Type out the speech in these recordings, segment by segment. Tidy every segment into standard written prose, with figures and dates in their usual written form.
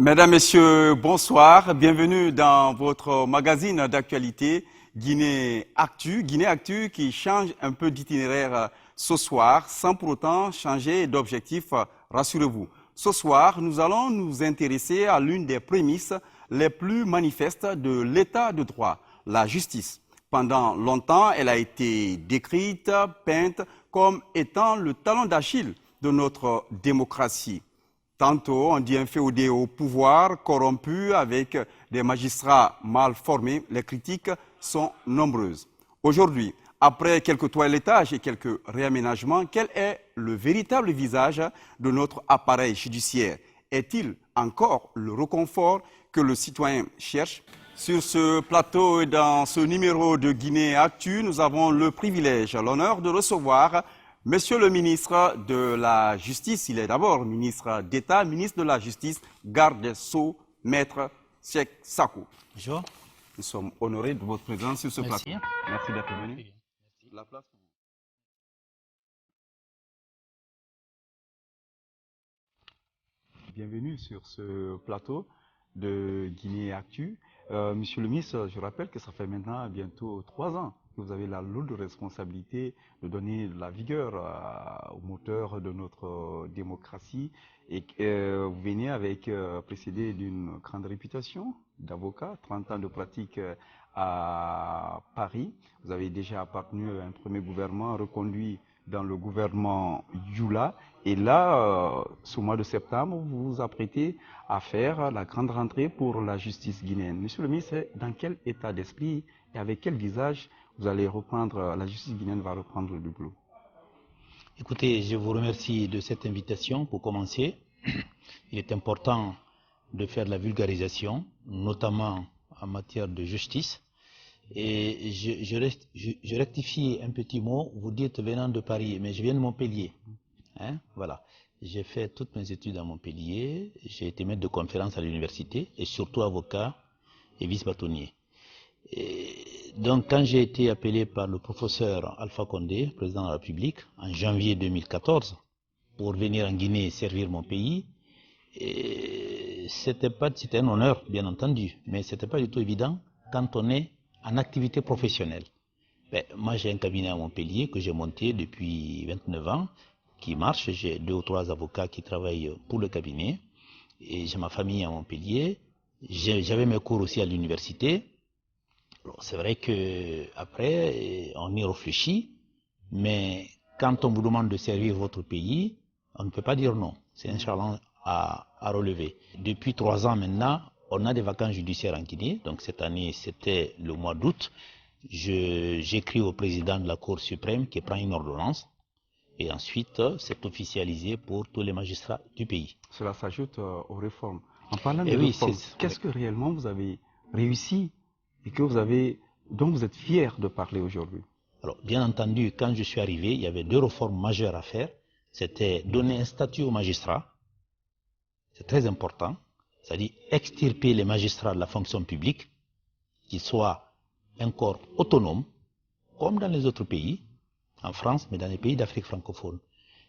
Mesdames, Messieurs, bonsoir. Bienvenue dans votre magazine d'actualité Guinée Actu. Guinée Actu qui change un peu d'itinéraire ce soir sans pour autant changer d'objectif, rassurez-vous. Ce soir, nous allons nous intéresser à l'une des prémices les plus manifestes de l'état de droit, la justice. Pendant longtemps, elle a été décrite, peinte comme étant le talon d'Achille de notre démocratie. Tantôt, on dit un féodé au pouvoir, corrompu, avec des magistrats mal formés. Les critiques sont nombreuses. Aujourd'hui, après quelques toilettages et quelques réaménagements, quel est le véritable visage de notre appareil judiciaire? Est-il encore le réconfort que le citoyen cherche? Sur ce plateau et dans ce numéro de Guinée Actu, nous avons le privilège, l'honneur de recevoir Monsieur le ministre de la Justice. Il est d'abord ministre d'État, ministre de la Justice, garde des Sceaux, maître Cheikh Sakou. Bonjour. Nous sommes honorés de votre présence sur ce Merci. plateau. Merci d'être venu. Merci. La place. Bienvenue sur ce plateau de Guinée Actu. Monsieur le ministre, je rappelle que ça fait maintenant bientôt 3 ans que vous avez la lourde responsabilité de donner de la vigueur au moteur de notre démocratie et vous venez avec précédé d'une grande réputation d'avocat, 30 ans de pratique à Paris. Vous avez déjà appartenu à un premier gouvernement reconduit dans le gouvernement Yula. Et là, ce mois de septembre, vous vous apprêtez à faire la grande rentrée pour la justice guinéenne. Monsieur le ministre, dans quel état d'esprit et avec quel visage vous allez reprendre, la justice guinéenne va reprendre le boulot? Écoutez, je vous remercie de cette invitation pour commencer. Il est important de faire de la vulgarisation, notamment en matière de justice. Et je rectifie un petit mot, vous dites venant de Paris, mais je viens de Montpellier. Voilà. J'ai fait toutes mes études à Montpellier, j'ai été maître de conférence à l'université et surtout avocat et vice-bâtonnier. Donc quand j'ai été appelé par le professeur Alpha Condé, président de la République, en janvier 2014, pour venir en Guinée servir mon pays, c'était un honneur, bien entendu, mais c'était pas du tout évident quand on est en activité professionnelle. Moi j'ai un cabinet à Montpellier que j'ai monté depuis 29 ans, qui marche, j'ai 2 ou 3 avocats qui travaillent pour le cabinet, et j'ai ma famille à Montpellier, j'avais mes cours aussi à l'université. C'est vrai que après on y réfléchit, mais quand on vous demande de servir votre pays, on ne peut pas dire non. C'est un challenge à relever. Depuis 3 ans maintenant, on a des vacances judiciaires en Guinée. Donc cette année, c'était le mois d'août. J'écris au président de la Cour suprême qui prend une ordonnance. Et ensuite, c'est officialisé pour tous les magistrats du pays. Cela s'ajoute aux réformes. En parlant de réformes, qu'est-ce que réellement vous avez réussi et dont vous êtes fier de parler aujourd'hui? Alors, bien entendu, quand je suis arrivé, il y avait 2 réformes majeures à faire. C'était donner un statut aux magistrats. C'est très important. C'est-à-dire extirper les magistrats de la fonction publique, qu'ils soient un corps autonome, comme dans les autres pays, en France, mais dans les pays d'Afrique francophone.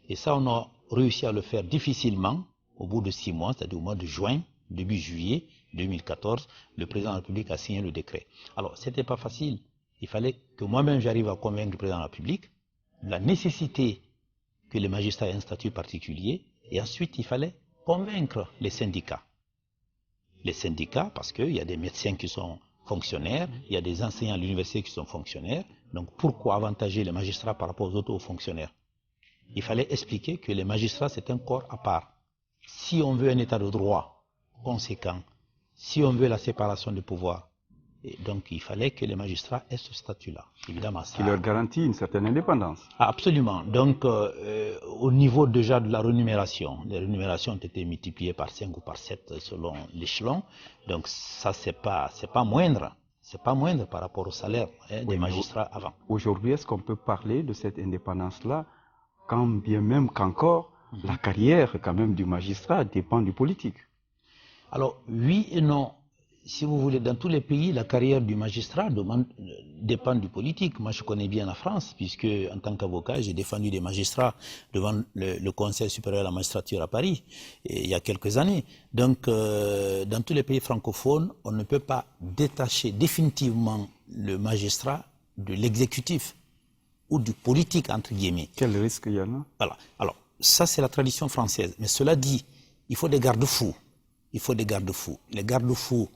Et ça, on a réussi à le faire difficilement au bout de 6 mois, c'est-à-dire au mois de juin, début juillet 2014, le président de la République a signé le décret. Alors, c'était pas facile. Il fallait que moi-même j'arrive à convaincre le président de la République de la nécessité que les magistrats aient un statut particulier, et ensuite il fallait convaincre les syndicats. Les syndicats, parce qu'il y a des médecins qui sont fonctionnaires, il y a des enseignants à l'université qui sont fonctionnaires, donc pourquoi avantager les magistrats par rapport aux autres hauts fonctionnaires? Il fallait expliquer que les magistrats c'est un corps à part. Si on veut un état de droit conséquent, si on veut la séparation des pouvoirs, et donc il fallait que les magistrats aient ce statut-là. Évidemment, ça... Qui leur garantit une certaine indépendance. Absolument. Donc au niveau déjà de la rémunération, les rémunérations ont été multipliées par 5 ou par 7 selon l'échelon. Donc ça c'est pas moindre. C'est pas moindre par rapport au salaire des magistrats avant. Aujourd'hui, est-ce qu'on peut parler de cette indépendance-là, quand bien même qu'encore la carrière quand même du magistrat dépend du politique? Alors oui et non. si vous voulez, dans tous les pays, la carrière du magistrat dépend du politique. Moi, je connais bien la France, puisque en tant qu'avocat, j'ai défendu des magistrats devant le Conseil supérieur de la magistrature à Paris, il y a quelques années. Donc, dans tous les pays francophones, on ne peut pas détacher définitivement le magistrat de l'exécutif ou du politique, entre guillemets. Quel risque il y en a? Voilà. Alors, ça, c'est la tradition française. Mais cela dit, il faut des garde-fous. Il faut des garde-fous. Les garde-fous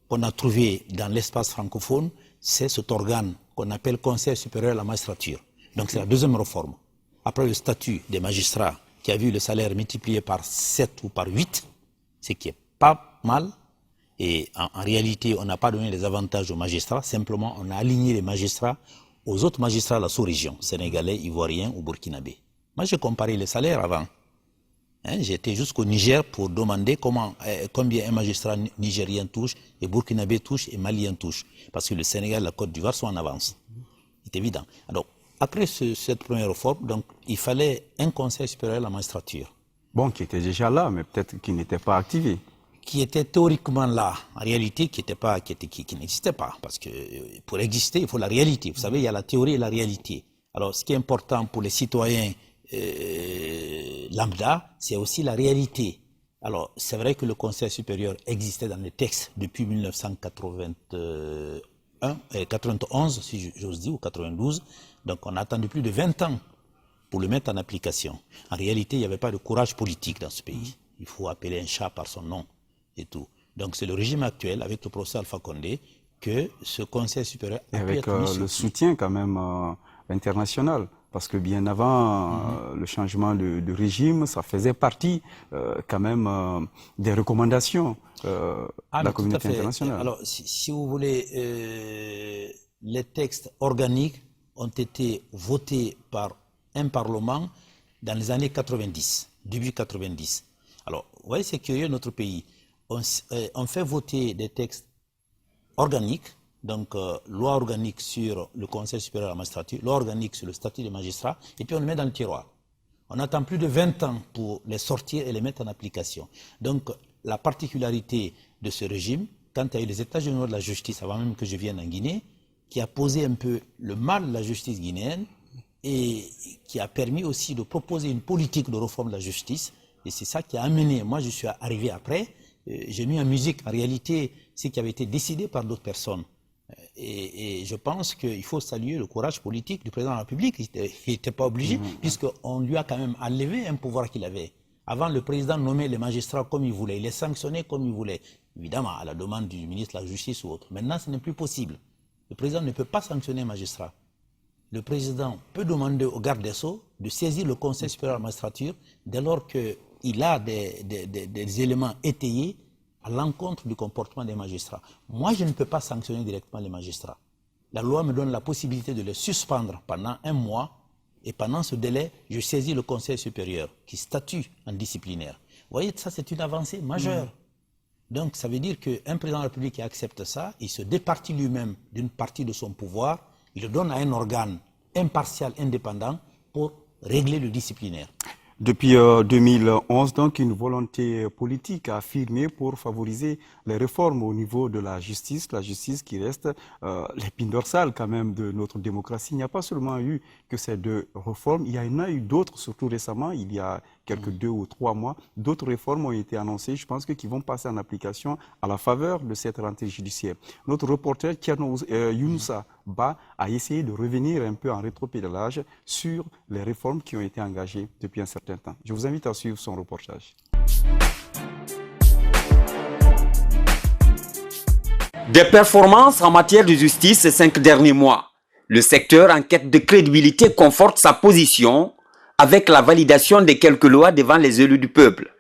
qu'on a trouvés dans l'espace francophone, c'est cet organe qu'on appelle Conseil supérieur de la magistrature. Donc, c'est la deuxième réforme. Après le statut des magistrats, qui a vu le salaire multiplié par 7 ou par 8, ce qui est pas mal. Et en réalité, on n'a pas donné les avantages aux magistrats. Simplement, on a aligné les magistrats aux autres magistrats de la sous-région, sénégalais, ivoiriens ou burkinabés. Moi, j'ai comparé les salaires avant. J'étais jusqu'au Niger pour demander combien un magistrat nigérien touche, et burkinabé touche, et malien touche. Parce que le Sénégal et la Côte d'Ivoire sont en avance. C'est évident. Alors, après cette première réforme, donc, il fallait un conseil supérieur de la magistrature. Bon, qui était déjà là, mais peut-être qui n'était pas activé. Qui était théoriquement là, en réalité qui n'existait pas. Parce que pour exister, il faut la réalité. Vous savez, il y a la théorie et la réalité. Alors, ce qui est important pour les citoyens lambda, c'est aussi la réalité. Alors, c'est vrai que le Conseil supérieur existait dans les textes depuis 1991, si j'ose dire, ou 92. Donc, on a attendu plus de 20 ans pour le mettre en application. En réalité, il n'y avait pas de courage politique dans ce pays. Il faut appeler un chat par son nom. Et tout. Donc c'est le régime actuel, avec le professeur Alpha Condé, que ce Conseil supérieur a pu être mis avec le soutien quand même international. Parce que bien avant le changement de régime, ça faisait partie quand même des recommandations de la communauté internationale. Alors si vous voulez, les textes organiques ont été votés par un parlement dans les années 90, début 90. Alors, vous voyez, c'est curieux, notre pays. On fait voter des textes organiques, donc loi organique sur le Conseil supérieur de la magistrature, loi organique sur le statut des magistrats, et puis on les met dans le tiroir. On attend plus de 20 ans pour les sortir et les mettre en application. Donc la particularité de ce régime, quand il y a eu les États généraux de la justice, avant même que je vienne en Guinée, qui a posé un peu le mal de la justice guinéenne et qui a permis aussi de proposer une politique de réforme de la justice, et c'est ça qui a amené, moi je suis arrivé après, j'ai mis en musique, en réalité, ce qui avait été décidé par d'autres personnes. Et je pense qu'il faut saluer le courage politique du président de la République. Il n'était pas obligé, puisqu'on lui a quand même enlevé un pouvoir qu'il avait. Avant, le président nommait les magistrats comme il voulait, il les sanctionnait comme il voulait, évidemment à la demande du ministre de la Justice ou autre. Maintenant, ce n'est plus possible. Le président ne peut pas sanctionner un magistrat. Le président peut demander au garde des Sceaux de saisir le Conseil supérieur de la magistrature dès lors qu'il a des éléments étayés à l'encontre du comportement des magistrats. Moi, je ne peux pas sanctionner directement les magistrats. La loi me donne la possibilité de les suspendre pendant 1 mois, et pendant ce délai, je saisis le Conseil supérieur qui statue en disciplinaire. Vous voyez, ça c'est une avancée majeure. Donc ça veut dire qu'un président de la République qui accepte ça, il se départit lui-même d'une partie de son pouvoir, il le donne à un organe impartial, indépendant, pour régler le disciplinaire. Depuis 2011, donc, une volonté politique a affirmé pour favoriser les réformes au niveau de la justice qui reste l'épine dorsale quand même de notre démocratie. Il n'y a pas seulement eu que ces 2 réformes, il y en a eu d'autres, surtout récemment, il y a quelques 2 ou 3 mois. D'autres réformes ont été annoncées, je pense qui vont passer en application à la faveur de cette rentrée judiciaire. Notre reporter Younoussa Ba a essayé de revenir un peu en rétropédalage sur les réformes qui ont été engagées depuis un certain temps. Je vous invite à suivre son reportage. Des performances en matière de justice ces 5 derniers mois. Le secteur en quête de crédibilité conforte sa position avec la validation de quelques lois devant les élus du peuple.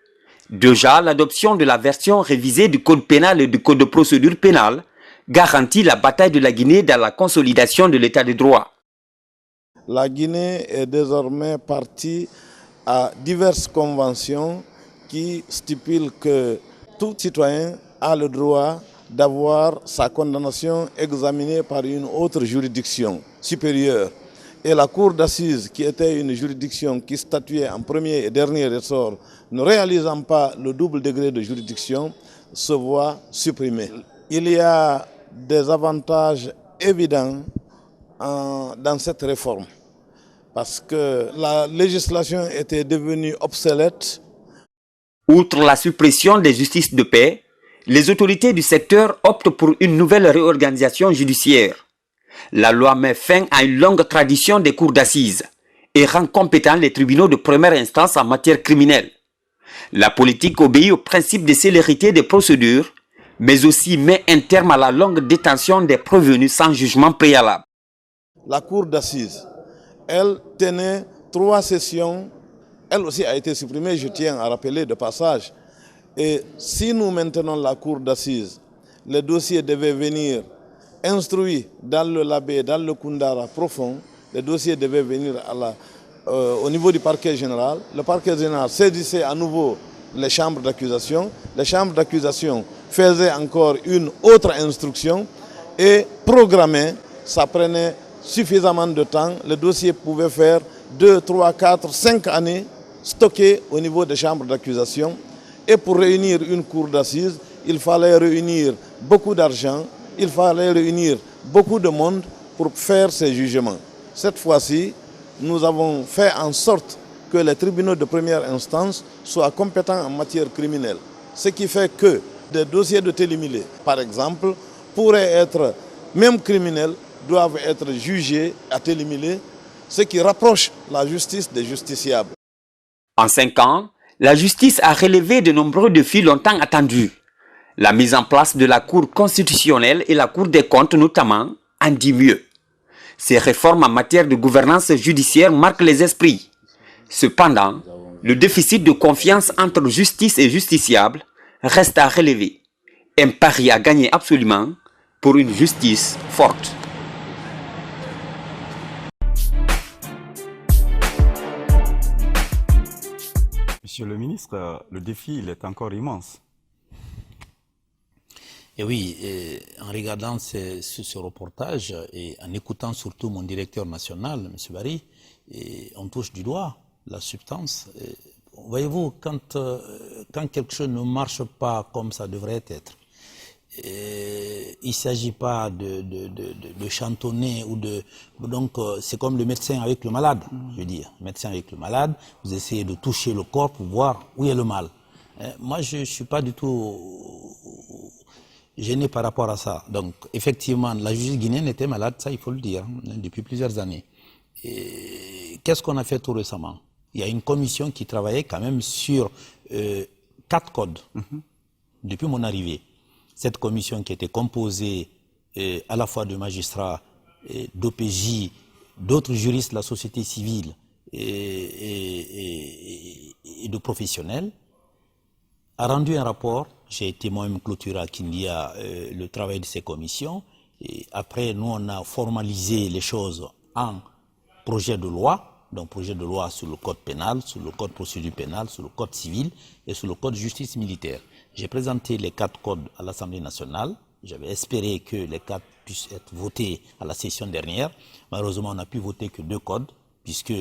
Déjà, l'adoption de la version révisée du Code pénal et du Code de procédure pénale garantit la bataille de la Guinée dans la consolidation de l'état de droit. La Guinée est désormais partie à diverses conventions qui stipulent que tout citoyen a le droit d'avoir sa condamnation examinée par une autre juridiction supérieure. Et la cour d'assises, qui était une juridiction qui statuait en premier et dernier ressort, ne réalisant pas le double degré de juridiction, se voit supprimée. Il y a des avantages évidents dans cette réforme parce que la législation était devenue obsolète. Outre la suppression des justices de paix, les autorités du secteur optent pour une nouvelle réorganisation judiciaire. La loi met fin à une longue tradition des cours d'assises et rend compétents les tribunaux de première instance en matière criminelle. La politique obéit au principe de célérité des procédures, mais aussi met un terme à la longue détention des prévenus sans jugement préalable. La cour d'assises, elle tenait 3 sessions. Elle aussi a été supprimée, je tiens à rappeler de passage. Et si nous maintenons la cour d'assises, les dossiers devaient venir instruits dans le Labé, dans le Koundara profond. Les dossiers devaient venir au niveau du parquet général. Le parquet général saisissait à nouveau les chambres d'accusation. Les chambres d'accusation faisaient encore une autre instruction et programmaient. Ça prenait suffisamment de temps. Le dossier pouvait faire 2, 3, 4, 5 années stockés au niveau des chambres d'accusation. Et pour réunir une cour d'assises, il fallait réunir beaucoup d'argent, il fallait réunir beaucoup de monde pour faire ces jugements. Cette fois-ci, nous avons fait en sorte que les tribunaux de première instance soient compétents en matière criminelle. Ce qui fait que des dossiers de télémilé, par exemple, pourraient être, même criminels, doivent être jugés à télémilé, ce qui rapproche la justice des justiciables. En 5 ans, la justice a relevé de nombreux défis longtemps attendus. La mise en place de la Cour constitutionnelle et la Cour des comptes notamment en dit mieux. Ces réformes en matière de gouvernance judiciaire marquent les esprits. Cependant, le déficit de confiance entre justice et justiciable reste à relever. Un pari à gagner absolument pour une justice forte. Monsieur le ministre, le défi il est encore immense. Et oui, en regardant ce reportage et en écoutant surtout mon directeur national, M. Barry, on touche du doigt la substance. Voyez-vous, quand quelque chose ne marche pas comme ça devrait être, il ne s'agit pas de chantonner ou donc c'est comme le médecin avec le malade, je veux dire. Le médecin avec le malade, vous essayez de toucher le corps pour voir où est le mal. Moi, je ne suis pas du tout gêné par rapport à ça. Donc, effectivement, la justice guinéenne était malade, ça il faut le dire, depuis plusieurs années. Qu'est-ce qu'on a fait tout récemment? Il y a une commission qui travaillait quand même sur 4 codes depuis mon arrivée. Cette commission qui était composée à la fois de magistrats, d'OPJ, d'autres juristes de la société civile et de professionnels, a rendu un rapport. J'ai été moi-même clôturé à Kindia le travail de ces commissions. Et après, nous, on a formalisé les choses en projet de loi, donc projet de loi sur le code pénal, sur le code procédure pénale, sur le code civil et sur le code justice militaire. J'ai présenté les 4 codes à l'Assemblée nationale. J'avais espéré que les 4 puissent être votés à la session dernière. Malheureusement, on n'a pu voter que 2 codes, puisque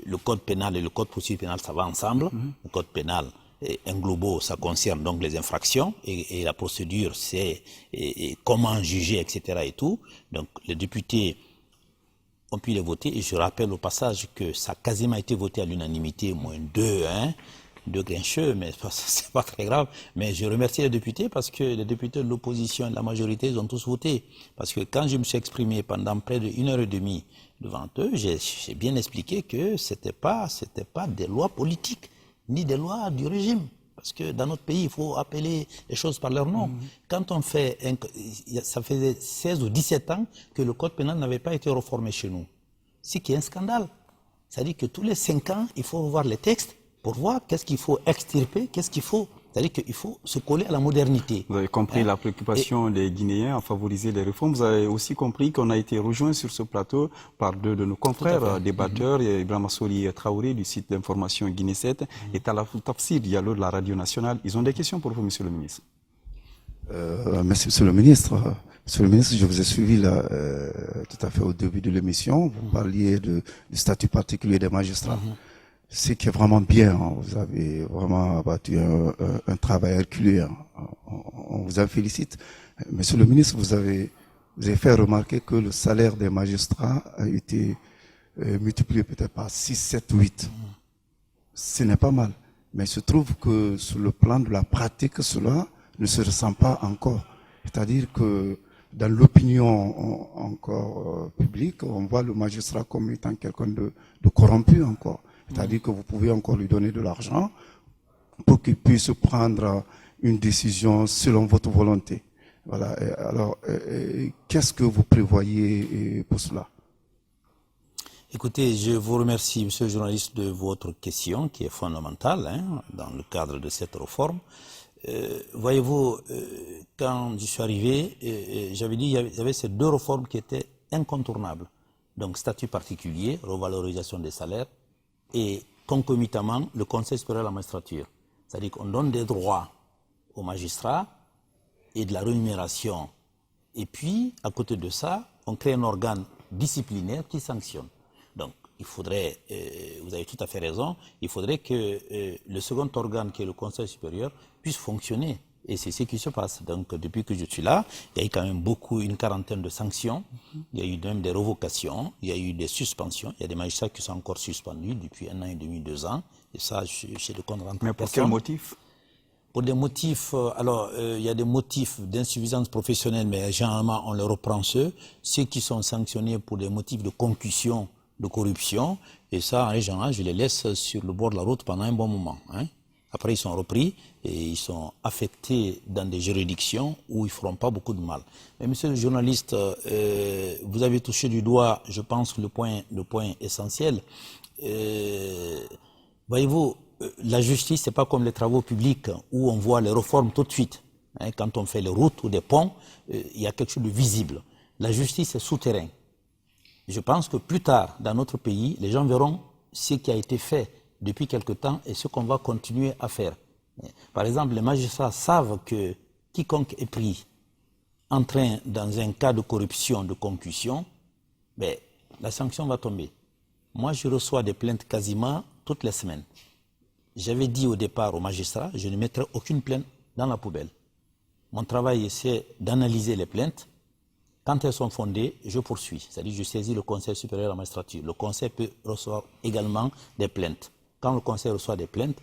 le code pénal et le code procédure pénale, ça va ensemble. Le code pénal englobo, ça concerne donc les infractions et la procédure, c'est comment juger, etc. et tout. Donc, les députés ont pu les voter et je rappelle au passage que ça a quasiment été voté à l'unanimité, moins 2 grincheux, mais c'est pas très grave. Mais je remercie les députés parce que les députés de l'opposition et de la majorité, ils ont tous voté. Parce que quand je me suis exprimé pendant près d'1 heure et demie devant eux, j'ai bien expliqué que c'était pas des lois politiques, ni des lois du régime. Parce que dans notre pays, il faut appeler les choses par leur nom. Quand on fait, ça faisait 16 ou 17 ans que le code pénal n'avait pas été reformé chez nous. C'est qu'il y a un scandale. C'est-à-dire que tous les 5 ans, il faut revoir les textes pour voir qu'est-ce qu'il faut extirper, qu'est-ce qu'il faut. C'est-à-dire qu'il faut se coller à la modernité. Vous avez compris la préoccupation des Guinéens à favoriser les réformes. Vous avez aussi compris qu'on a été rejoint sur ce plateau par 2 de nos confrères débatteurs, Ibrahima Soli Traoré du site d'information Guinée 7 et Talafou Tafsir Diallo de la radio nationale. Ils ont des questions pour vous, Monsieur le ministre. Merci, Monsieur le ministre. Monsieur le ministre, je vous ai suivi là, tout à fait au début de l'émission. Vous parliez du statut particulier des magistrats. ce qui est vraiment bien. Hein. Vous avez vraiment abattu un travail herculéen. Hein. On vous en félicite. Monsieur le ministre, vous avez fait remarquer que le salaire des magistrats a été multiplié peut-être par 6, 7, 8. Ce n'est pas mal. Mais il se trouve que sur le plan de la pratique, cela ne se ressent pas encore. C'est-à-dire que dans l'opinion encore publique, on voit le magistrat comme étant quelqu'un de corrompu encore. C'est-à-dire que vous pouvez encore lui donner de l'argent pour qu'il puisse prendre une décision selon votre volonté. Voilà. Et alors, qu'est-ce que vous prévoyez pour cela? Écoutez, je vous remercie, monsieur le journaliste, de votre question qui est fondamentale dans le cadre de cette réforme. Voyez-vous, quand je suis arrivé, j'avais dit qu'il y avait ces deux réformes qui étaient incontournables. Donc, statut particulier, revalorisation des salaires, et concomitamment, le Conseil supérieur de la magistrature. C'est-à-dire qu'on donne des droits aux magistrats et de la rémunération. Et puis, à côté de ça, on crée un organe disciplinaire qui sanctionne. Donc, il faudrait, vous avez tout à fait raison, il faudrait que le second organe, qui est le Conseil supérieur, puisse fonctionner. Et c'est ce qui se passe. Donc, depuis que je suis là, il y a eu quand même une quarantaine de sanctions. Il y a eu même des révocations, il y a eu des suspensions. Il y a des magistrats qui sont encore suspendus depuis 1 an et demi, 2 ans. Et ça, chez le compte rendu. Mais pour quel motif? Pour des motifs, il y a des motifs d'insuffisance professionnelle, mais généralement, on les reprend ceux qui sont sanctionnés pour des motifs de concussion, de corruption. Et ça, en général, je les laisse sur le bord de la route pendant un bon moment. Après, ils sont repris et ils sont affectés dans des juridictions où ils ne feront pas beaucoup de mal. Mais monsieur le journaliste, vous avez touché du doigt, je pense, le point essentiel. Voyez-vous, la justice, c'est pas comme les travaux publics où on voit les réformes tout de suite. Quand on fait les routes ou des ponts, il y a quelque chose de visible. La justice est souterrain. Je pense que plus tard, dans notre pays, les gens verront ce qui a été fait depuis quelque temps et ce qu'on va continuer à faire. Par exemple, les magistrats savent que quiconque est pris en train dans un cas de corruption, de concussion, la sanction va tomber. Moi, je reçois des plaintes quasiment toutes les semaines. J'avais dit au départ aux magistrats, je ne mettrai aucune plainte dans la poubelle. Mon travail, c'est d'analyser les plaintes. Quand elles sont fondées, je poursuis. C'est-à-dire, je saisis le Conseil supérieur de la magistrature. Le Conseil peut recevoir également des plaintes. Quand le Conseil reçoit des plaintes,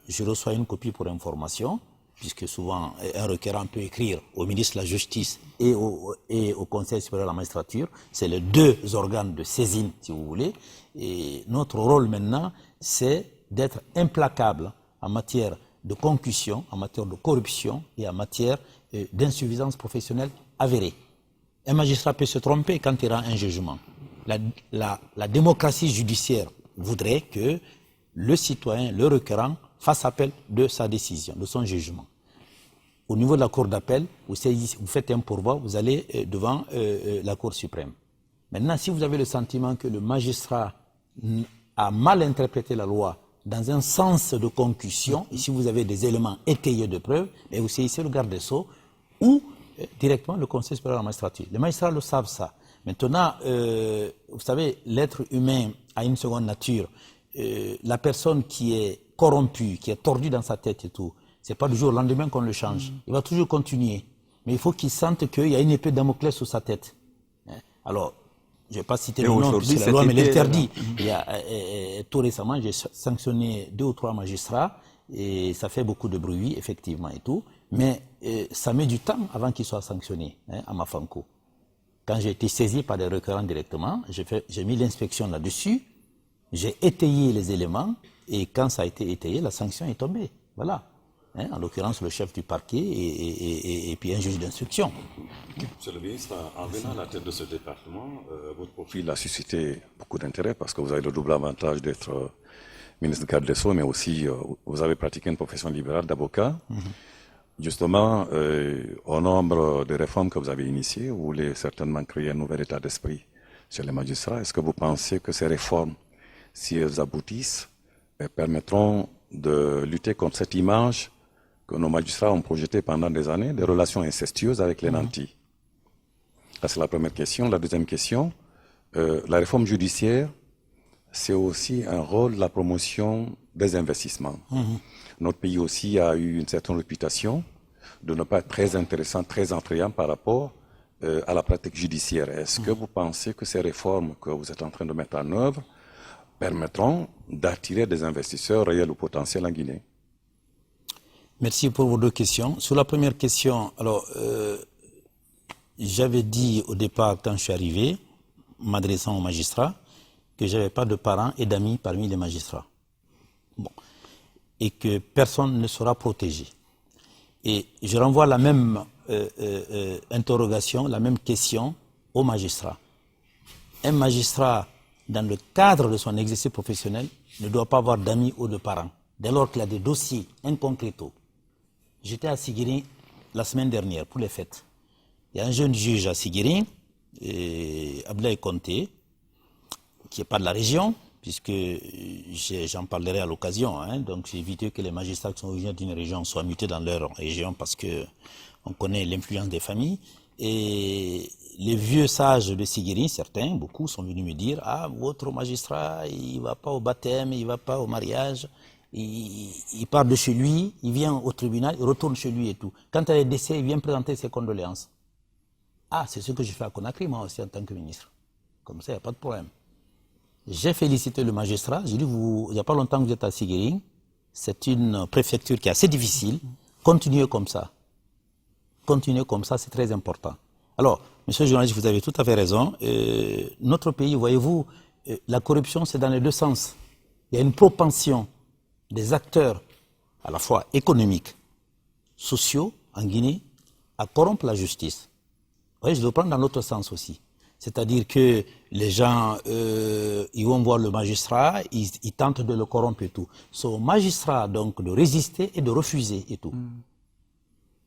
je reçois une copie pour information, puisque souvent un requérant peut écrire au ministre de la Justice et au Conseil supérieur de la magistrature. C'est les deux organes de saisine, si vous voulez. Et notre rôle maintenant, c'est d'être implacable en matière de concussion, en matière de corruption et en matière d'insuffisance professionnelle avérée. Un magistrat peut se tromper quand il rend un jugement. La démocratie judiciaire voudrait que le citoyen, le requérant, fasse appel de sa décision, de son jugement. Au niveau de la cour d'appel, vous faites un pourvoi, vous allez devant la Cour suprême. Maintenant, si vous avez le sentiment que le magistrat a mal interprété la loi dans un sens de concussion, et si vous avez des éléments étayés de preuves, vous saisissez le garde des Sceaux ou directement le Conseil supérieur de la magistrature. Les magistrats le savent ça. Maintenant, vous savez, l'être humain a une seconde nature. La personne qui est corrompue, qui est tordue dans sa tête et tout, c'est pas du jour au lendemain qu'on le change. Il va toujours continuer. Mais il faut qu'il sente qu'il y a une épée de Damoclès sous sa tête. Alors, je ne vais pas citer le nom, puisque la loi me l'interdit. Tout récemment, j'ai sanctionné 2 ou 3 magistrats, et ça fait beaucoup de bruit, effectivement, et tout. Mais ça met du temps avant qu'ils soient sanctionnés, à Mafanko. Quand j'ai été saisi par des requérants directement, j'ai mis l'inspection là-dessus, j'ai étayé les éléments, et quand ça a été étayé, la sanction est tombée. Voilà. En l'occurrence, le chef du parquet et puis un juge d'instruction. Monsieur le ministre, en venant à la tête de ce département, votre profil a suscité beaucoup d'intérêt parce que vous avez le double avantage d'être ministre de garde des Sceaux, mais aussi vous avez pratiqué une profession libérale d'avocat. Justement, au nombre de réformes que vous avez initiées, vous voulez certainement créer un nouvel état d'esprit chez les magistrats. Est-ce que vous pensez que ces réformes, si elles aboutissent, permettront de lutter contre cette image que nos magistrats ont projetée pendant des années, des relations incestueuses avec les nantis? Ça, c'est la première question. La deuxième question, la réforme judiciaire, c'est aussi un rôle de la promotion des investissements. Notre pays aussi a eu une certaine réputation de ne pas être très intéressant, très attrayant par rapport à la pratique judiciaire. Est-ce que vous pensez que ces réformes que vous êtes en train de mettre en œuvre permettront d'attirer des investisseurs réels ou potentiels en Guinée? Merci pour vos deux questions. Sur la première question, alors, j'avais dit au départ, quand je suis arrivé, m'adressant aux magistrats, que je n'avais pas de parents et d'amis parmi les magistrats. Bon. Et que personne ne sera protégé. Et je renvoie la même interrogation, la même question aux magistrats. Un magistrat, dans le cadre de son exercice professionnel, ne doit pas avoir d'amis ou de parents, dès lors qu'il a des dossiers inconcrétos. J'étais à Siguiri la semaine dernière pour les fêtes. Il y a un jeune juge à Siguiri, Abdoulaye Conté, qui n'est pas de la région, puisque j'en parlerai à l'occasion. Donc j'ai évité que les magistrats qui sont originaires d'une région soient mutés dans leur région parce qu'on connaît l'influence des familles. Et les vieux sages de Siguiri, certains, beaucoup, sont venus me dire « Ah, votre magistrat, il ne va pas au baptême, il ne va pas au mariage. Il part de chez lui, il vient au tribunal, il retourne chez lui et tout. Quand il y a des décès, il vient présenter ses condoléances. » Ah, c'est ce que j'ai fait à Conakry, moi aussi, en tant que ministre. Comme ça, il n'y a pas de problème. J'ai félicité le magistrat. J'ai dit, il n'y a pas longtemps que vous êtes à Siguiri. C'est une préfecture qui est assez difficile. Continuez comme ça. Continuez comme ça, c'est très important. Alors, monsieur le journaliste, vous avez tout à fait raison. Notre pays, voyez-vous, la corruption, c'est dans les deux sens. Il y a une propension des acteurs, à la fois économiques, sociaux, en Guinée, à corrompre la justice. Vous voyez, je le prends dans l'autre sens aussi. C'est-à-dire que les gens, ils vont voir le magistrat, ils tentent de le corrompre et tout. C'est au magistrat, donc, de résister et de refuser et tout.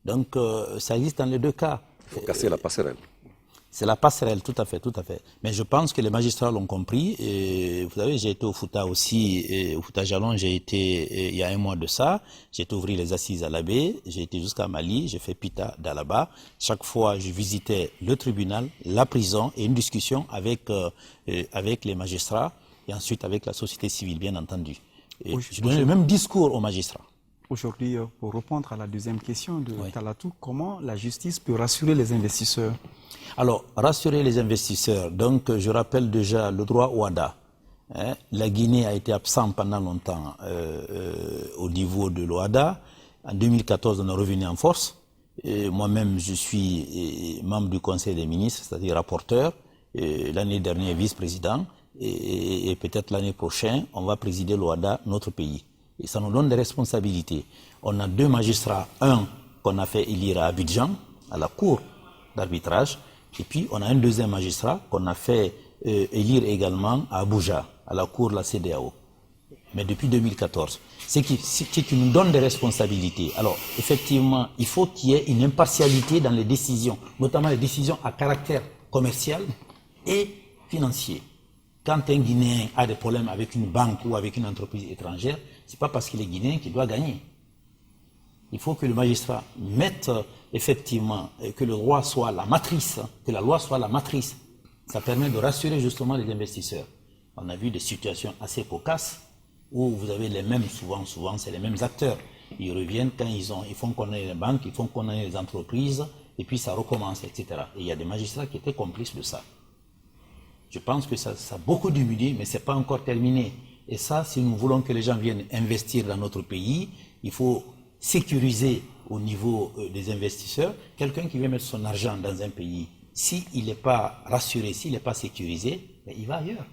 Donc, ça existe dans les deux cas. Il faut casser la passerelle. C'est la passerelle, tout à fait, tout à fait. Mais je pense que les magistrats l'ont compris. Et vous savez, j'ai été au Fouta aussi, au Fouta Jalon, j'ai été il y a un mois de ça. J'ai été ouvrir les assises à Labé, j'ai été jusqu'à Mali, j'ai fait Pita d'Alaba. Chaque fois, je visitais le tribunal, la prison et une discussion avec les magistrats et ensuite avec la société civile, bien entendu. Et je donnais le même discours aux magistrats. Aujourd'hui, pour répondre à la deuxième question de Talatou, comment la justice peut rassurer les investisseurs? Alors, rassurer les investisseurs, donc je rappelle déjà le droit OADA. La Guinée a été absente pendant longtemps au niveau de l'OADA. En 2014, on est revenu en force. Moi-même, je suis membre du Conseil des ministres, c'est-à-dire rapporteur. L'année dernière, vice-président. Et peut-être l'année prochaine, on va présider l'OADA, notre pays. Et ça nous donne des responsabilités. On a deux magistrats, un qu'on a fait élire à Abidjan, à la cour d'arbitrage, et puis on a un deuxième magistrat qu'on a fait élire également à Abuja, à la cour de la CEDEAO, mais depuis 2014. C'est qui nous donne des responsabilités. Alors, effectivement, il faut qu'il y ait une impartialité dans les décisions, notamment les décisions à caractère commercial et financier. Quand un Guinéen a des problèmes avec une banque ou avec une entreprise étrangère, ce n'est pas parce qu'il est Guinéen qu'il doit gagner. Il faut que le magistrat mette effectivement que le droit soit la matrice, que la loi soit la matrice. Ça permet de rassurer justement les investisseurs. On a vu des situations assez cocasses où vous avez les mêmes, souvent c'est les mêmes acteurs. Ils reviennent quand ils font connaître les banques, ils font connaître les entreprises, et puis ça recommence, etc. Et il y a des magistrats qui étaient complices de ça. Je pense que ça a beaucoup diminué, mais ce n'est pas encore terminé. Et ça, si nous voulons que les gens viennent investir dans notre pays, il faut sécuriser au niveau des investisseurs. Quelqu'un qui vient mettre son argent dans un pays, s'il n'est pas rassuré, s'il n'est pas sécurisé, il va ailleurs.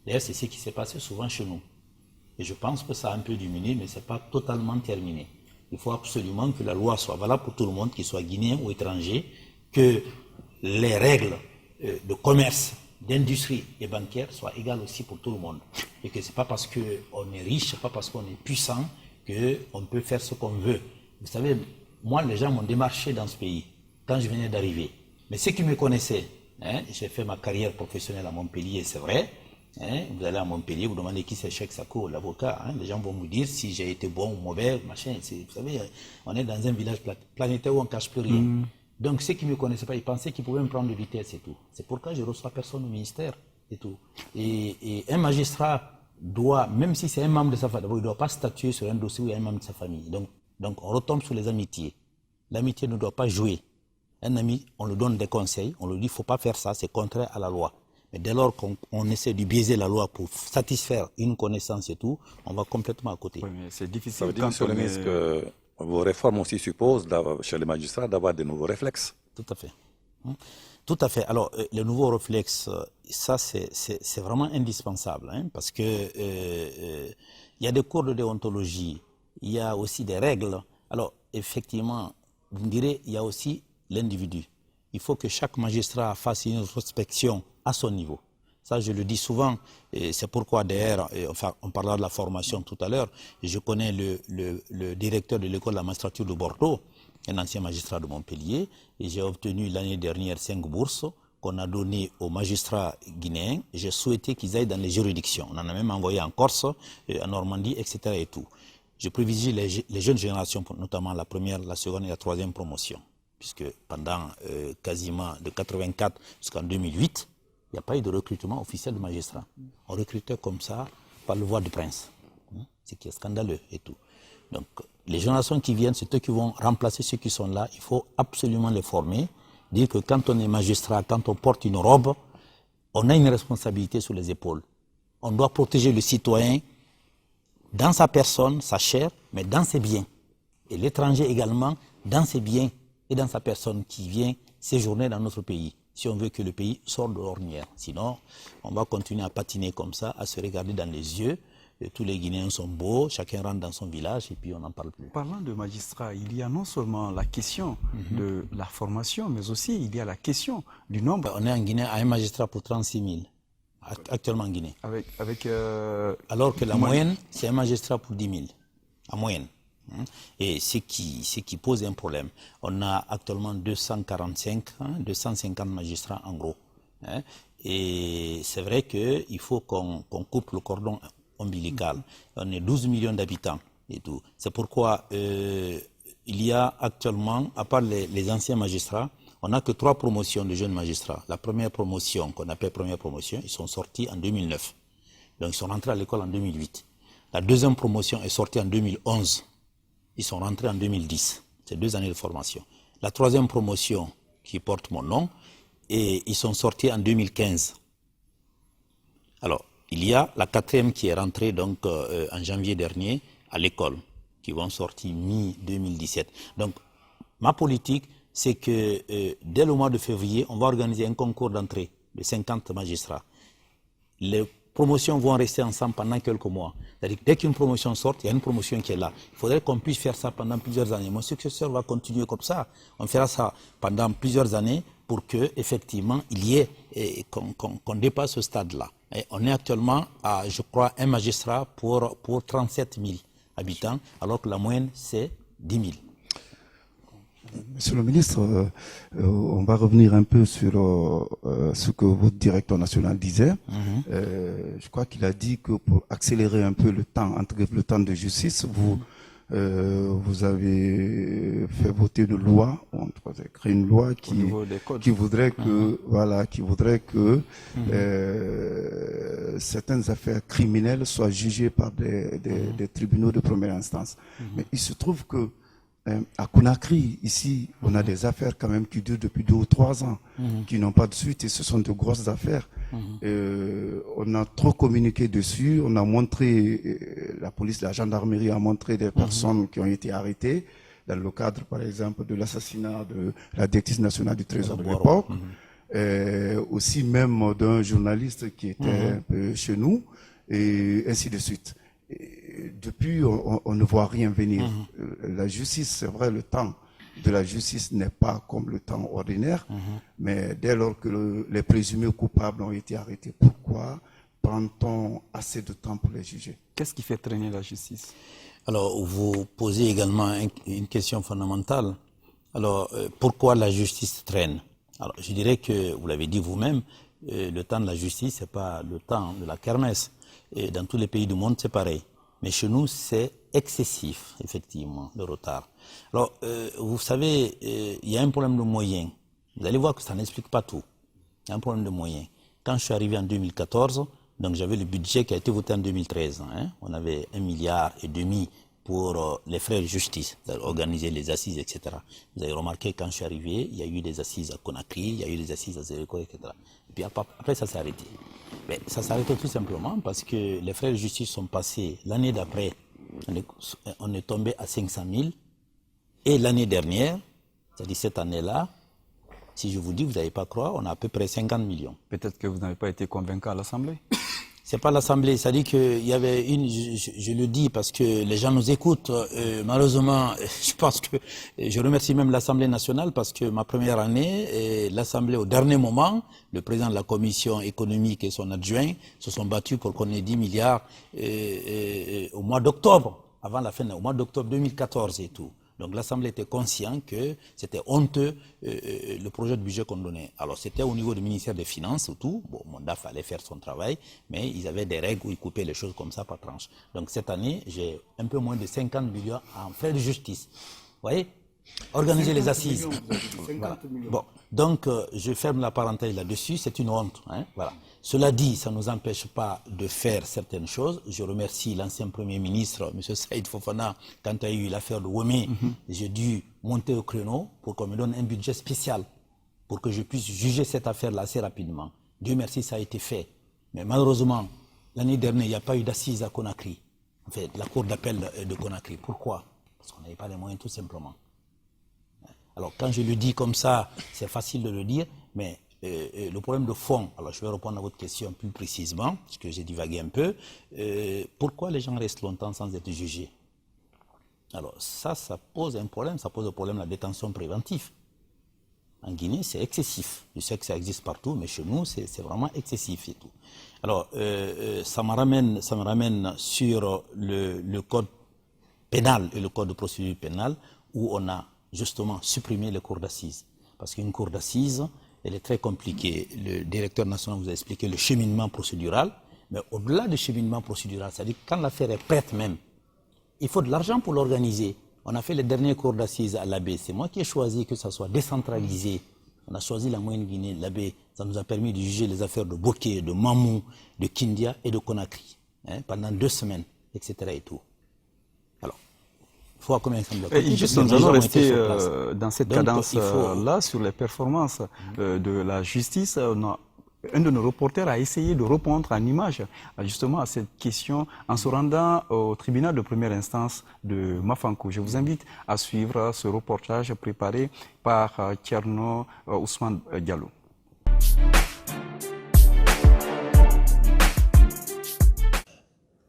D'ailleurs, c'est ce qui s'est passé souvent chez nous. Et je pense que ça a un peu diminué, mais ce n'est pas totalement terminé. Il faut absolument que la loi soit valable pour tout le monde, qu'il soit guinéen ou étranger, que les règles de commerce, d'industrie et bancaire soient égales aussi pour tout le monde. Et que ce n'est pas parce qu'on est riche, ce n'est pas parce qu'on est puissant qu'on peut faire ce qu'on veut. Vous savez, moi, les gens m'ont démarché dans ce pays quand je venais d'arriver. Mais ceux qui me connaissaient, j'ai fait ma carrière professionnelle à Montpellier, c'est vrai. Vous allez à Montpellier, vous demandez qui c'est Cheikh Sako, l'avocat. Les gens vont vous dire si j'ai été bon ou mauvais, machin. Vous savez, on est dans un village planétaire où on ne cache plus rien. Donc ceux qui ne me connaissaient pas, ils pensaient qu'ils pouvaient me prendre de vitesse et tout. C'est pourquoi je ne reçois personne au ministère. et tout. Et un magistrat doit, même si c'est un membre de sa famille, il ne doit pas statuer sur un dossier où il y a un membre de sa famille. Donc on retombe sur les amitiés. L'amitié ne doit pas jouer. Un ami, on lui donne des conseils, on lui dit il ne faut pas faire ça, c'est contraire à la loi. Mais dès lors qu'on essaie de biaiser la loi pour satisfaire une connaissance et tout, on va complètement à côté. Oui, mais c'est difficile. Ça veut dire, monsieur le ministre, que vos réformes aussi supposent, chez les magistrats, d'avoir de nouveaux réflexes. Tout à fait. Tout à fait. Alors, le nouveau réflexe, ça, c'est vraiment indispensable, hein, parce que il y a des cours de déontologie, il y a aussi des règles. Alors, effectivement, vous me direz, il y a aussi l'individu. Il faut que chaque magistrat fasse une introspection à son niveau. Ça, je le dis souvent, et c'est pourquoi d'ailleurs, enfin, on parlera de la formation tout à l'heure, je connais le directeur de l'école de la magistrature de Bordeaux, un ancien magistrat de Montpellier, et j'ai obtenu l'année dernière 5 bourses qu'on a données aux magistrats guinéens. J'ai souhaité qu'ils aillent dans les juridictions. On en a même envoyé en Corse, en Normandie, etc. et tout. Je privilégie les jeunes générations, notamment la première, la seconde et la troisième promotion, puisque pendant quasiment de 84 jusqu'en 2008, il n'y a pas eu de recrutement officiel de magistrats. On recrutait comme ça par le voie du prince, ce qui est scandaleux et tout. Donc, les générations qui viennent, c'est eux qui vont remplacer ceux qui sont là. Il faut absolument les former. Dire que quand on est magistrat, quand on porte une robe, on a une responsabilité sur les épaules. On doit protéger le citoyen dans sa personne, sa chair, mais dans ses biens. Et l'étranger également, dans ses biens et dans sa personne qui vient séjourner dans notre pays. Si on veut que le pays sorte de l'ornière. Sinon, on va continuer à patiner comme ça, à se regarder dans les yeux. Tous les Guinéens sont beaux, chacun rentre dans son village et puis on n'en parle plus. Parlant de magistrats, il y a non seulement la question de la formation, mais aussi il y a la question du nombre. On est en Guinée à un magistrat pour 36 000, actuellement en Guinée. Alors que la moyenne, c'est un magistrat pour 10 000, en moyenne. Et ce qui pose un problème. On a actuellement 250 magistrats en gros. Et c'est vrai qu'il faut qu'on coupe le cordon ombilical. On est 12 millions d'habitants et tout. C'est pourquoi il y a actuellement, à part les anciens magistrats, on n'a que 3 promotions de jeunes magistrats. La première promotion, qu'on appelle première promotion, ils sont sortis en 2009. Donc ils sont rentrés à l'école en 2008. La deuxième promotion est sortie en 2011. Ils sont rentrés en 2010. C'est 2 années de formation. La troisième promotion, qui porte mon nom, et ils sont sortis en 2015. Alors, il y a la 4e qui est rentrée donc en janvier dernier à l'école, qui vont sortir mi-2017. Donc, ma politique, c'est que dès le mois de février, on va organiser un concours d'entrée de 50 magistrats. Les promotions vont rester ensemble pendant quelques mois. C'est-à-dire que dès qu'une promotion sort, il y a une promotion qui est là. Il faudrait qu'on puisse faire ça pendant plusieurs années. Mon successeur va continuer comme ça. On fera ça pendant plusieurs années pour que effectivement il y ait qu'on dépasse ce stade-là. Et on est actuellement à, je crois, un magistrat pour 37 000 habitants, alors que la moyenne c'est 10 000. Monsieur le ministre, on va revenir un peu sur ce que votre directeur national disait. Je crois qu'il a dit que pour accélérer un peu le temps, entre le temps de justice, vous avez fait voter une loi, on a créé une loi qui voudrait que certaines affaires criminelles soient jugées par des tribunaux de première instance. Mais il se trouve que à Conakry, ici, on a des affaires quand même qui durent depuis 2 ou 3 ans, qui n'ont pas de suite, et ce sont de grosses affaires. On a trop communiqué dessus, on a montré, la police, la gendarmerie a montré des personnes qui ont été arrêtées, dans le cadre, par exemple, de l'assassinat de la directrice nationale du Trésor de l'époque, aussi même d'un journaliste qui était un peu chez nous, et ainsi de suite. Depuis, on ne voit rien venir. La justice, c'est vrai, le temps de la justice n'est pas comme le temps ordinaire, mais dès lors que les présumés coupables ont été arrêtés, pourquoi prend-on assez de temps pour les juger? Qu'est-ce qui fait traîner la justice? Alors, vous posez également une question fondamentale. Alors, pourquoi la justice traîne? Alors, je dirais que, vous l'avez dit vous-même, le temps de la justice, c'est pas le temps de la kermesse. Et dans tous les pays du monde, c'est pareil. Mais chez nous, c'est excessif, effectivement, le retard. Alors, vous savez, il y a un problème de moyens. Vous allez voir que ça n'explique pas tout. Il y a un problème de moyens. quand je suis arrivé en 2014, donc j'avais le budget qui a été voté en 2013. On avait 1,5 milliard pour les frais de justice, organiser les assises, etc. Vous avez remarqué, quand je suis arrivé, il y a eu des assises à Conakry, il y a eu des assises à Zéréko, etc. Et puis après, ça s'est arrêté. Mais ça s'est arrêté tout simplement parce que les frais de justice sont passés l'année d'après, on est tombé à 500 000. Et l'année dernière, c'est-à-dire cette année-là, si je vous dis, vous n'allez pas croire, on a à peu près 50 millions. Peut-être que vous n'avez pas été convaincant à l'Assemblée. C'est pas l'Assemblée, c'est-à-dire qu'il y avait je le dis parce que les gens nous écoutent, malheureusement, je pense que, je remercie même l'Assemblée nationale parce que ma première année, l'Assemblée au dernier moment, le président de la commission économique et son adjoint se sont battus pour qu'on ait 10 milliards au mois d'octobre, avant la fin, au mois d'octobre 2014 et tout. Donc l'Assemblée était consciente que c'était honteux le projet de budget qu'on donnait. Alors c'était au niveau du ministère des Finances ou tout. Bon, mon DAF allait faire son travail, mais ils avaient des règles où ils coupaient les choses comme ça par tranche. Donc cette année, j'ai un peu moins de 50 millions en frais de justice. Vous voyez ? Organiser les assises. Voilà. Bon, donc je ferme la parenthèse là-dessus, c'est une honte. Voilà. Cela dit, ça ne nous empêche pas de faire certaines choses. Je remercie l'ancien Premier ministre, M. Saïd Fofana, quand il y a eu l'affaire de Womé, j'ai dû monter au créneau pour qu'on me donne un budget spécial pour que je puisse juger cette affaire-là assez rapidement. Dieu merci, ça a été fait. Mais malheureusement, l'année dernière, il n'y a pas eu d'assises à Conakry. En fait, la cour d'appel de Conakry. Pourquoi ? Parce qu'on n'avait pas les moyens, tout simplement. Alors, quand je le dis comme ça, c'est facile de le dire, mais le problème de fond, alors je vais répondre à votre question plus précisément, parce que j'ai divagué un peu, pourquoi les gens restent longtemps sans être jugés ? Alors ça pose un problème, ça pose le problème de la détention préventive. En Guinée, c'est excessif. Je sais que ça existe partout, mais chez nous, c'est vraiment excessif et tout. Alors, ça me ramène sur le code pénal et le code de procédure pénale, où on a justement supprimé les cours d'assises. Parce qu'une cour d'assises, elle est très compliquée. Le directeur national vous a expliqué le cheminement procédural, mais au-delà du cheminement procédural, c'est-à-dire quand l'affaire est prête même, il faut de l'argent pour l'organiser. On a fait les derniers cours d'assises à l'AB. C'est moi qui ai choisi que ça soit décentralisé. On a choisi la Moyenne Guinée, l'AB. Ça nous a permis de juger les affaires de Bokeh, de Mamou, de Kindia et de Conakry, pendant 2 semaines, etc. et tout. Alors, il faut combien ça me doit. Juste, nous allons rester dans cette cadence-là sur les performances de la justice. Un de nos reporters a essayé de répondre en image justement à cette question en se rendant au tribunal de première instance de Mafankou. Je vous invite à suivre ce reportage préparé par Thierno Ousmane Diallo.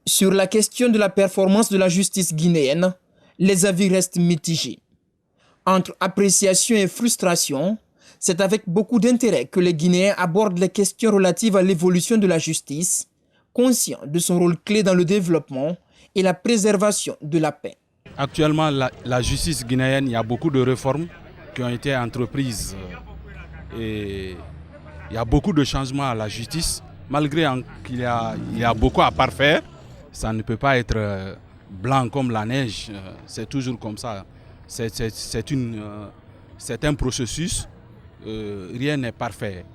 Sur la question de la performance de la justice guinéenne, les avis restent mitigés. Entre appréciation et frustration, c'est avec beaucoup d'intérêt que les Guinéens abordent les questions relatives à l'évolution de la justice, conscients de son rôle clé dans le développement et la préservation de la paix. Actuellement, la justice guinéenne, il y a beaucoup de réformes qui ont été entreprises et il y a beaucoup de changements à la justice. Malgré qu'il y a beaucoup à parfaire, ça ne peut pas être blanc comme la neige, c'est toujours comme ça. C'est un processus. Rien n'est parfait.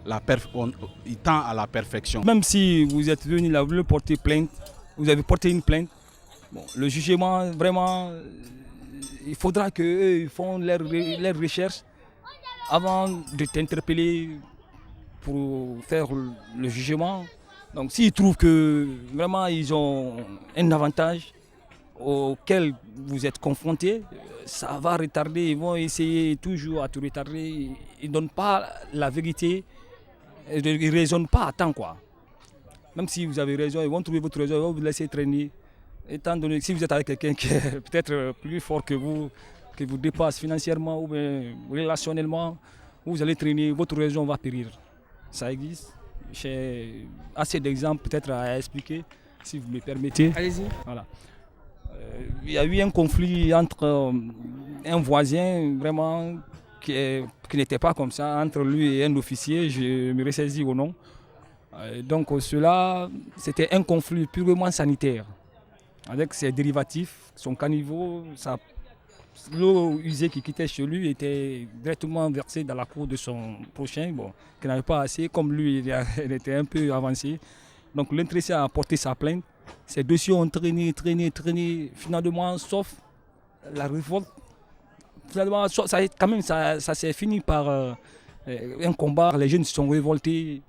Il tend à la perfection. Même si vous êtes venu là, vous porter plainte, vous avez porté une plainte, bon, le jugement, vraiment, il faudra qu'eux font leurs recherches avant de t'interpeller pour faire le jugement. Donc s'ils trouvent que vraiment ils ont un avantage auquel vous êtes confronté, ça va retarder, ils vont essayer toujours à tout retarder, ils ne donnent pas la vérité, ils ne raisonnent pas à temps, quoi. Même si vous avez raison, ils vont trouver votre raison, ils vont vous laisser traîner. Étant donné que si vous êtes avec quelqu'un qui est peut-être plus fort que vous dépasse financièrement ou bien relationnellement, vous allez traîner, votre raison va périr. Ça existe. J'ai assez d'exemples peut-être à expliquer, si vous me permettez. Allez-y. Voilà. Il y a eu un conflit entre un voisin vraiment qui n'était pas comme ça, entre lui et un officier, je me ressaisis au nom. Donc cela, c'était un conflit purement sanitaire, avec ses dérivatifs, son caniveau, l'eau usée qui quittait chez lui était directement versée dans la cour de son prochain, bon, qui n'avait pas assez, comme lui, il était un peu avancé. Donc l'intéressé a porté sa plainte. Ces dossiers ont traîné, finalement, sauf la révolte. Finalement, ça s'est fini par un combat. Les jeunes se sont révoltés.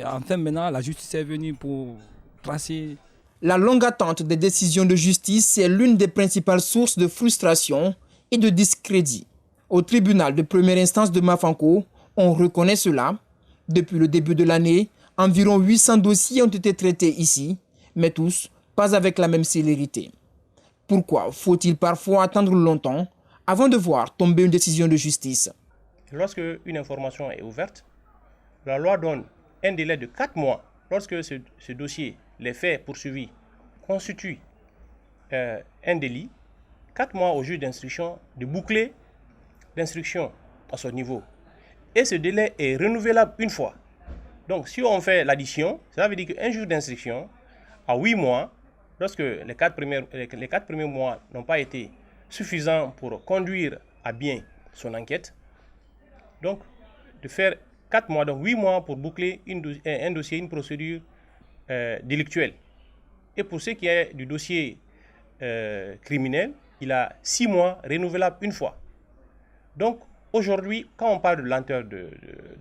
Enfin, maintenant, la justice est venue pour tracer. La longue attente des décisions de justice est l'une des principales sources de frustration et de discrédit. Au tribunal de première instance de Mafanko, on reconnaît cela. Depuis le début de l'année, environ 800 dossiers ont été traités ici, mais tous pas avec la même célérité. Pourquoi faut-il parfois attendre longtemps avant de voir tomber une décision de justice? Lorsque une information est ouverte, la loi donne un délai de 4 mois. Lorsque ce dossier, les faits poursuivis, constituent un délit, 4 mois au juge d'instruction de boucler l'instruction à son niveau. Et ce délai est renouvelable une fois. Donc si on fait l'addition, ça veut dire qu'un juge d'instruction, à 8 mois, lorsque les 4 premiers mois n'ont pas été suffisants pour conduire à bien son enquête, donc de faire 4 mois, donc 8 mois pour boucler un dossier, une procédure délictuelle. Et pour ce qui est du dossier criminel, il a 6 mois renouvelables une fois. Donc aujourd'hui, quand on parle de lenteur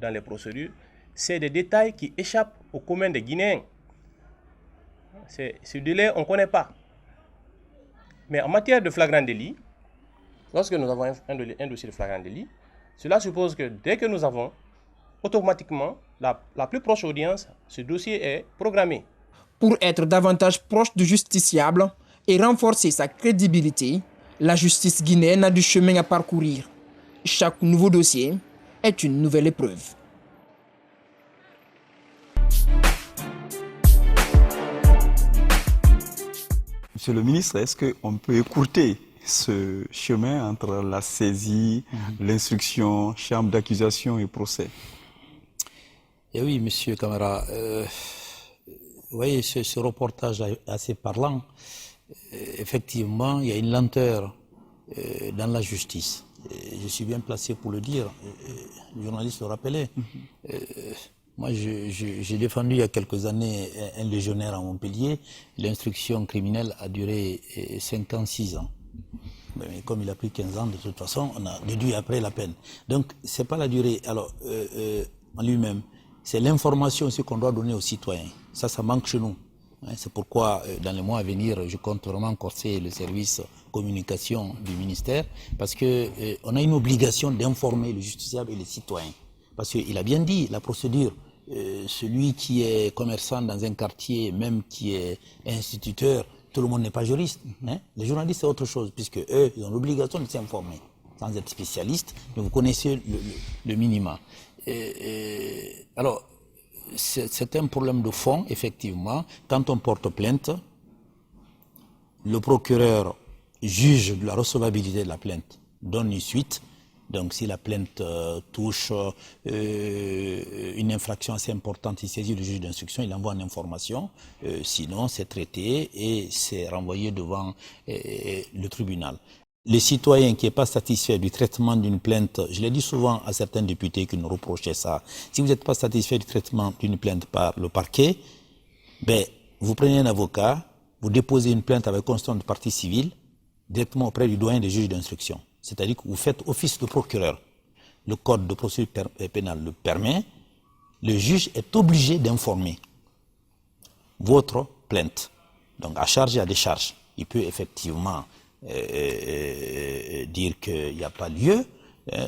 dans les procédures, c'est des détails qui échappent au commun des Guinéens. Ce délai, on ne connaît pas. Mais en matière de flagrant délit, lorsque nous avons un dossier de flagrant délit, cela suppose que dès que nous avons, automatiquement, la plus proche audience, ce dossier est programmé. Pour être davantage proche du justiciable et renforcer sa crédibilité, la justice guinéenne a du chemin à parcourir. Chaque nouveau dossier est une nouvelle épreuve. Monsieur le ministre, est-ce qu'on peut écourter ce chemin entre la saisie, l'instruction, chambre d'accusation et procès? Eh oui, monsieur Camara, vous voyez, ce reportage est assez parlant. Effectivement, il y a une lenteur dans la justice. Je suis bien placé pour le dire. Le journaliste le rappelait. Moi, j'ai défendu il y a quelques années un légionnaire à Montpellier. L'instruction criminelle a duré 5 ans, 6 ans. Mais comme il a pris 15 ans, de toute façon, on a déduit après la peine. Donc, c'est pas la durée. Alors, en lui-même, c'est l'information aussi qu'on doit donner aux citoyens. Ça manque chez nous. C'est pourquoi, dans les mois à venir, je compte vraiment corser le service communication du ministère, parce que on a une obligation d'informer le justiciable et les citoyens. Parce qu'il a bien dit, la procédure, celui qui est commerçant dans un quartier, même qui est instituteur, tout le monde n'est pas juriste. Les journalistes, c'est autre chose, puisque eux, ils ont l'obligation de s'informer, sans être spécialistes, mais vous connaissez le minima. Alors, c'est un problème de fond, effectivement. Quand on porte plainte, le procureur juge de la recevabilité de la plainte, donne une suite. Donc si la plainte touche une infraction assez importante, il saisit le juge d'instruction, il envoie une information. Sinon, c'est traité et c'est renvoyé devant le tribunal. Les citoyens qui n'est pas satisfait du traitement d'une plainte, je l'ai dit souvent à certains députés qui nous reprochaient ça, si vous n'êtes pas satisfait du traitement d'une plainte par le parquet, ben, vous prenez un avocat, vous déposez une plainte avec constitution de partie civile directement auprès du doyen des juges d'instruction. C'est-à-dire que vous faites office de procureur. Le code de procédure pénale le permet. Le juge est obligé d'informer votre plainte. Donc à charge et à décharge. Il peut effectivement dire qu'il n'y a pas lieu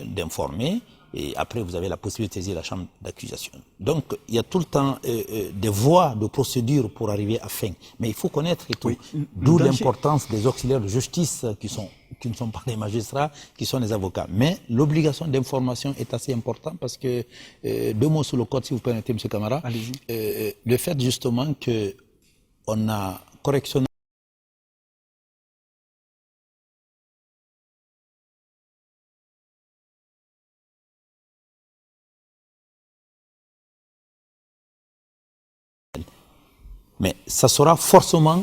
d'informer, et après vous avez la possibilité de saisir la chambre d'accusation. Donc il y a tout le temps des voies de procédure pour arriver à fin, mais il faut connaître et tout. Oui. D'où l'importance des auxiliaires de justice qui ne sont pas des magistrats, qui sont des avocats. Mais l'obligation d'information est assez importante parce que, 2 mots sur le code, si vous permettez, M. Camara, le fait justement qu'on a correctionné mais ça sera forcément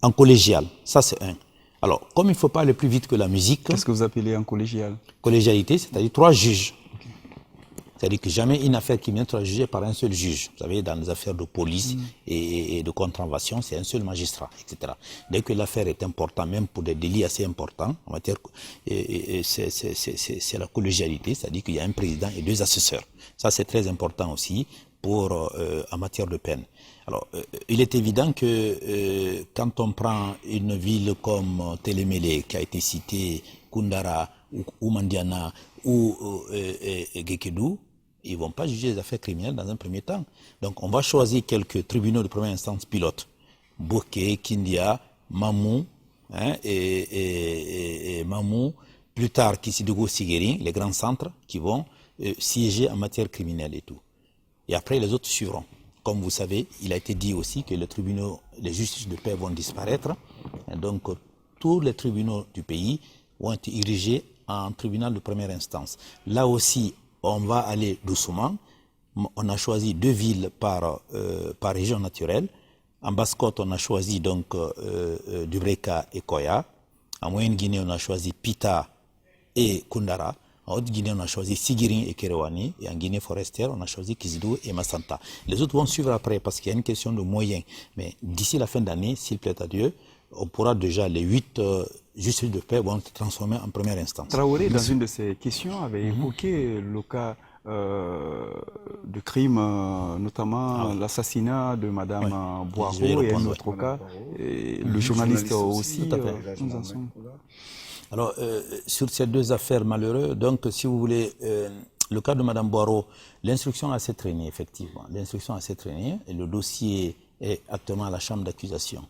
en collégial. Ça, c'est un. Alors, comme il ne faut pas aller plus vite que la musique... Qu'est-ce que vous appelez en collégial? Collégialité, c'est-à-dire 3 juges. C'est-à-dire que jamais une affaire criminelle sera jugée par un seul juge. Vous savez, dans les affaires de police et de contravention, c'est un seul magistrat, etc. Dès que l'affaire est importante, même pour des délits assez importants, en matière, c'est la collégialité, c'est-à-dire qu'il y a un président et 2 assesseurs. Ça, c'est très important aussi pour en matière de peine. Alors, il est évident que quand on prend une ville comme Télémélé, qui a été citée, Koundara, ou Mandiana, ou Gekedou, ils ne vont pas juger les affaires criminelles dans un premier temps. Donc, on va choisir quelques tribunaux de première instance pilotes. Bokeh, Kindia, Mamou, et Mamou, plus tard Kissidougou, Siguérin, les grands centres qui vont siéger en matière criminelle et tout. Et après, les autres suivront. Comme vous savez, il a été dit aussi que les tribunaux, les justices de paix vont disparaître. Et donc, tous les tribunaux du pays vont être érigés en tribunal de première instance. Là aussi, on va aller doucement. On a choisi 2 villes par région naturelle. En Basse-Côte, on a choisi donc Dubreka et Koya. En Moyenne-Guinée, on a choisi Pita et Koundara. En Haute-Guinée, on a choisi Sigirin et Kéréwani. Et en Guinée forestière, on a choisi Kizidou et Massanta. Les autres vont suivre après parce qu'il y a une question de moyens. Mais d'ici la fin d'année, s'il plaît à Dieu, on pourra déjà, les 8 justices de paix vont être transformées en première instance. Traoré, dans une de ses questions, avait évoqué le cas de crime, notamment l'assassinat de Mme Boiro et un autre cas, et le journaliste aussi. Nous en sommes. Alors, sur ces 2 affaires malheureuses, donc si vous voulez, le cas de Mme Boiro, l'instruction a assez traîné, effectivement. L'instruction a assez traîné et le dossier est actuellement à la chambre d'accusation.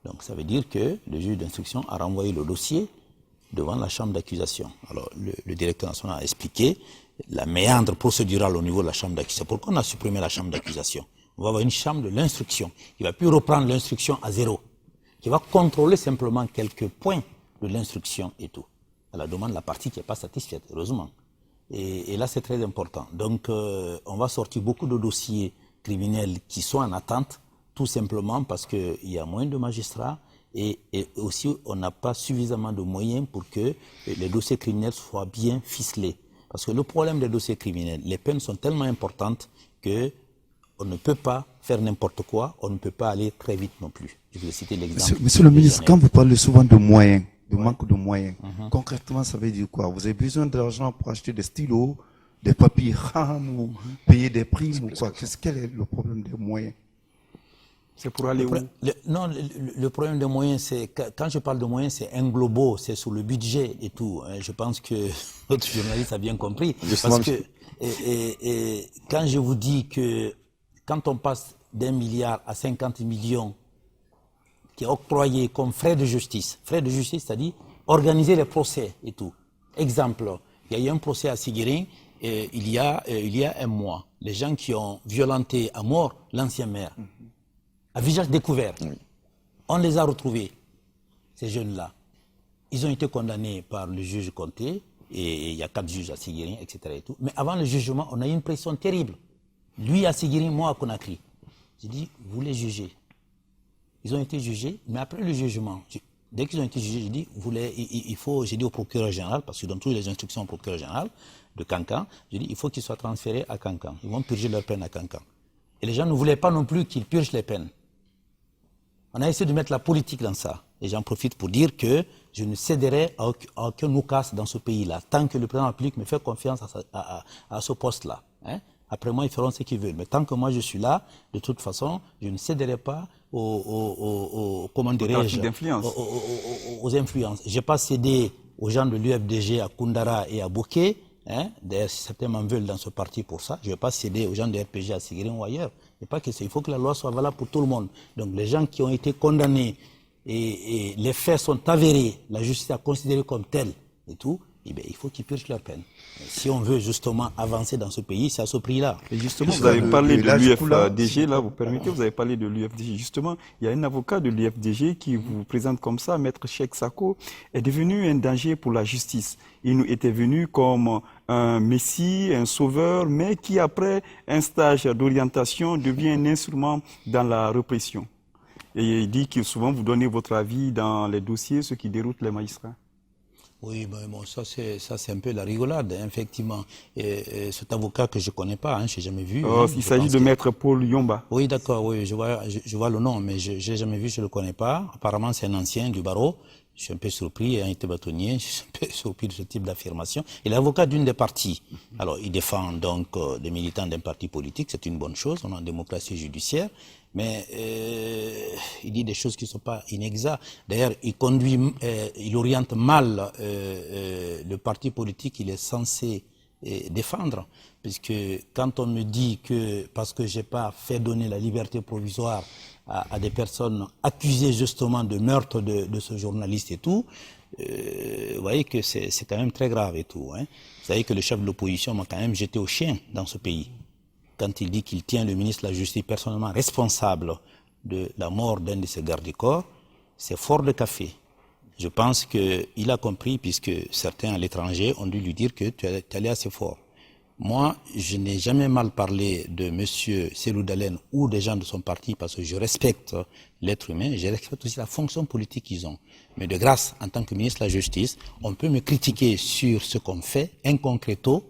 Donc ça veut dire que le juge d'instruction a renvoyé le dossier devant la chambre d'accusation. Alors le directeur national a expliqué la méandre procédurale au niveau de la chambre d'accusation. Pourquoi on a supprimé la chambre d'accusation? On va avoir une chambre de l'instruction qui va plus reprendre l'instruction à 0, qui va contrôler simplement quelques points de l'instruction et tout, à la demande de la partie qui n'est pas satisfaite, heureusement. Et là, c'est très important. Donc, on va sortir beaucoup de dossiers criminels qui sont en attente, tout simplement parce qu'il y a moins de magistrats et aussi on n'a pas suffisamment de moyens pour que les dossiers criminels soient bien ficelés. Parce que le problème des dossiers criminels, les peines sont tellement importantes que on ne peut pas faire n'importe quoi, on ne peut pas aller très vite non plus. Je vais citer l'exemple. Monsieur le ministre, quand vous parlez souvent de moyens, de manque de moyens, concrètement, ça veut dire quoi? Vous avez besoin d'argent pour acheter des stylos, des papiers RAM ou payer des primes ou quoi? Quel est le problème des moyens? C'est pour aller où? Non, le problème des moyens, c'est quand je parle de moyens, c'est un globo, c'est sur le budget et tout. Je pense que notre journaliste a bien compris. Parce que quand je vous dis que quand on passe d'1 milliard à 50 millions qui est octroyé comme frais de justice, c'est-à-dire organiser les procès et tout. Exemple, il y a eu un procès à Siguérin il y a 1 mois. Les gens qui ont violenté à mort l'ancien maire, à visage découvert. Oui. On les a retrouvés, ces jeunes-là. Ils ont été condamnés par le juge Conté, et il y a 4 juges à Siguérin, etc. Et tout. Mais avant le jugement, on a eu une pression terrible. Lui à Siguérin, moi à Conakry. J'ai dit, vous les jugez. Ils ont été jugés, mais après le jugement, dès qu'ils ont été jugés, j'ai dit, j'ai dit au procureur général, parce que dans toutes les instructions au procureur général de Kankan, j'ai dit, il faut qu'ils soient transférés à Kankan. Ils vont purger leur peine à Kankan. Et les gens ne voulaient pas non plus qu'ils purgent les peines. On a essayé de mettre la politique dans ça. Et j'en profite pour dire que je ne céderai à aucun oukas dans ce pays-là, tant que le président de la République me fait confiance à ce poste-là. Hein? Après moi, ils feront ce qu'ils veulent. Mais tant que moi, je suis là, de toute façon, je ne céderai pas aux influences. Je n'ai pas cédé aux gens de l'UFDG à Koundara et à Bokeh. Hein? D'ailleurs, certains m'en veulent dans ce parti pour ça. Je ne vais pas céder aux gens de RPG à Siguérin ou ailleurs. Il faut que la loi soit valable pour tout le monde. Donc les gens qui ont été condamnés et les faits sont avérés, la justice a considéré comme tel et tout, eh bien, il faut qu'ils purgent leur peine. Si on veut justement avancer dans ce pays, c'est à ce prix-là. Et justement, vous avez parlé de l'UFDG, là, vous permettez, vous avez parlé de l'UFDG. Justement, il y a un avocat de l'UFDG qui vous présente comme ça, Maître Cheikh Sako, est devenu un danger pour la justice. Il nous était venu comme un messie, un sauveur, mais qui, après un stage d'orientation, devient un instrument dans la répression. Et il dit que souvent vous donnez votre avis dans les dossiers, ceux qui déroutent les magistrats. Oui, mais bon, ça c'est un peu la rigolade, hein, effectivement. Et cet avocat que je connais pas, hein, je n'ai jamais vu. Il s'agit de Maître Paul Yomba. Oui, d'accord, oui, je vois le nom, mais je l'ai jamais vu, je le connais pas. Apparemment, c'est un ancien du barreau. Je suis un peu surpris, il a été bâtonnier, je suis un peu surpris de ce type d'affirmation. Il est avocat d'une des parties. Alors, il défend donc des militants d'un parti politique, c'est une bonne chose, on est en démocratie judiciaire, mais il dit des choses qui ne sont pas inexactes. D'ailleurs, il oriente mal le parti politique qu'il est censé défendre, puisque quand on me dit que parce que j'ai pas fait donner la liberté provisoire à des personnes accusées justement de meurtre de ce journaliste et tout, vous voyez que c'est quand même très grave et tout. Hein. Vous savez que le chef de l'opposition m'a quand même jeté au chien dans ce pays. Quand il dit qu'il tient le ministre de la Justice personnellement responsable de la mort d'un de ses gardes du corps, c'est fort de café. Je pense qu'il a compris, puisque certains à l'étranger ont dû lui dire que tu es allé assez fort. Moi, je n'ai jamais mal parlé de M. Cellou Dalein ou des gens de son parti parce que je respecte l'être humain et je respecte aussi la fonction politique qu'ils ont. Mais de grâce, en tant que ministre de la Justice, on peut me critiquer sur ce qu'on fait, in concreto,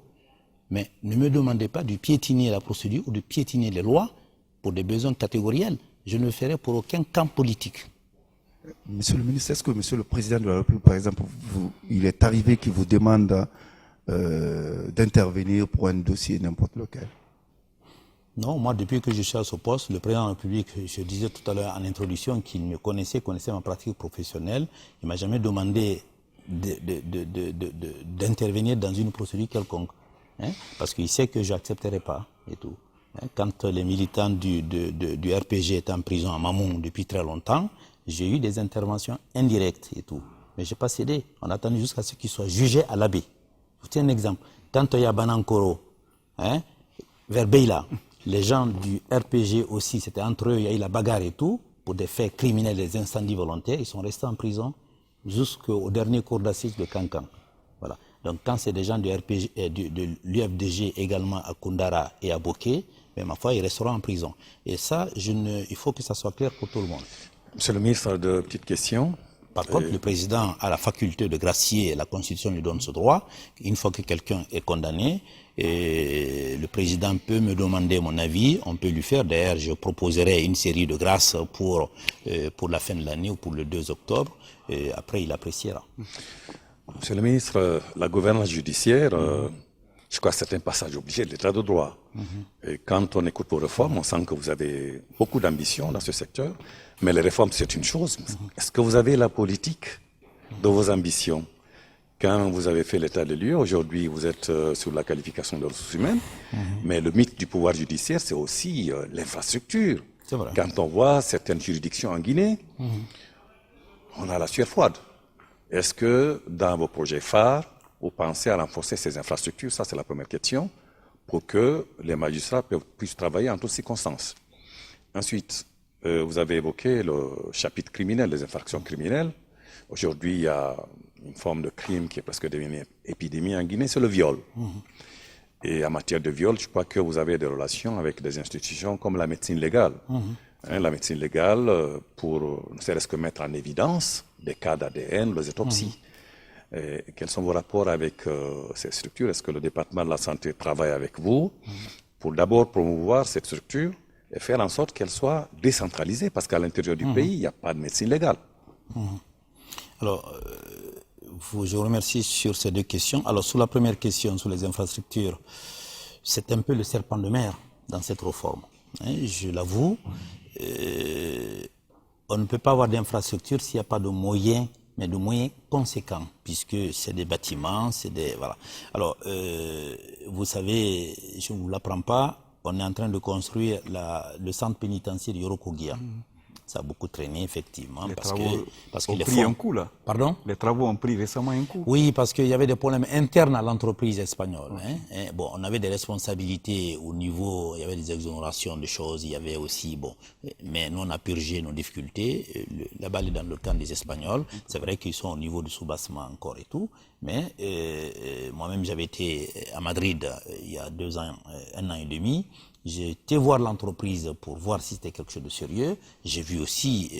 mais ne me demandez pas de piétiner la procédure ou de piétiner les lois pour des besoins catégoriels. Je ne le ferai pour aucun camp politique. Monsieur le ministre, est-ce que Monsieur le Président de la République, par exemple, il est arrivé qu'il vous demande d'intervenir pour un dossier n'importe lequel? Non, moi, depuis que je suis à ce poste, le président de la République, je disais tout à l'heure en introduction qu'il me connaissait ma pratique professionnelle. Il ne m'a jamais demandé d'intervenir dans une procédure quelconque. Hein, parce qu'il sait que je n'accepterai pas et tout. Hein, quand les militants du RPG étaient en prison à Mamoun depuis très longtemps, j'ai eu des interventions indirectes et tout. Mais je n'ai pas cédé. On a attendu jusqu'à ce qu'ils soient jugés à l'abbé. Je vous tiens un exemple. Quand il y a Banankoro, hein, vers Beila, les gens du RPG aussi, c'était entre eux, il y a eu la bagarre et tout, pour des faits criminels, des incendies volontaires, ils sont restés en prison jusqu'au dernier cours d'assises de Cancan. Voilà. Donc quand c'est des gens du RPG, de l'UFDG également à Koundara et à Boké, mais ma foi, ils resteront en prison. Et ça, il faut que ça soit clair pour tout le monde. Monsieur le ministre, deux petites questions. Par contre, le président a la faculté de gracier, la Constitution lui donne ce droit. Une fois que quelqu'un est condamné, le président peut me demander mon avis, on peut lui faire. D'ailleurs, je proposerai une série de grâces pour la fin de l'année ou pour le 2 octobre. Et après, il appréciera. Monsieur le ministre, la gouvernance judiciaire, je crois que c'est un passage obligé de l'état de droit. Et quand on écoute vos réformes, on sent que vous avez beaucoup d'ambition dans ce secteur. Mais les réformes, c'est une chose. Est-ce que vous avez la politique de vos ambitions? Quand vous avez fait l'état des lieux, aujourd'hui, vous êtes sur la qualification de ressources humaines. Mais le mythe du pouvoir judiciaire, c'est aussi l'infrastructure. Quand on voit certaines juridictions en Guinée, on a la sueur froide. Est-ce que dans vos projets phares, vous pensez à renforcer ces infrastructures? Ça, c'est la première question, pour que les magistrats puissent travailler en toutes circonstances. Ensuite, vous avez évoqué le chapitre criminel, les infractions criminelles. Aujourd'hui, il y a une forme de crime qui est presque devenue épidémie en Guinée, c'est le viol. Et en matière de viol, je crois que vous avez des relations avec des institutions comme la médecine légale. La médecine légale, pour ne serait-ce que mettre en évidence des cas d'ADN, les autopsies. Quels sont vos rapports avec ces structures? Est-ce que le département de la santé travaille avec vous pour d'abord promouvoir cette structure et faire en sorte qu'elle soit décentralisée? Parce qu'à l'intérieur du pays, il n'y a pas de médecine légale. Alors, je vous remercie sur ces deux questions. Alors, sur la première question, sur les infrastructures, c'est un peu le serpent de mer dans cette réforme. Hein, je l'avoue, on ne peut pas avoir d'infrastructure s'il n'y a pas de moyens, mais de moyens conséquents, puisque c'est des bâtiments, c'est des... Voilà. Alors, vous savez, je ne vous l'apprends pas, on est en train de construire le centre pénitentiaire de Yorokogia. Ça a beaucoup traîné, effectivement. Les parce travaux que ont pris un coup, là. Pardon? Les travaux ont pris récemment un coup. Oui, parce qu'il y avait des problèmes internes à l'entreprise espagnole. Hein. Bon, on avait des responsabilités au niveau, il y avait des exonérations de choses, il y avait aussi, bon, mais nous on a purgé nos difficultés. La balle est dans le camp des Espagnols. C'est vrai qu'ils sont au niveau du soubassement encore et tout, mais moi-même j'avais été à Madrid il y a 2 ans, 1 an et demi. J'ai été voir l'entreprise pour voir si c'était quelque chose de sérieux. J'ai vu aussi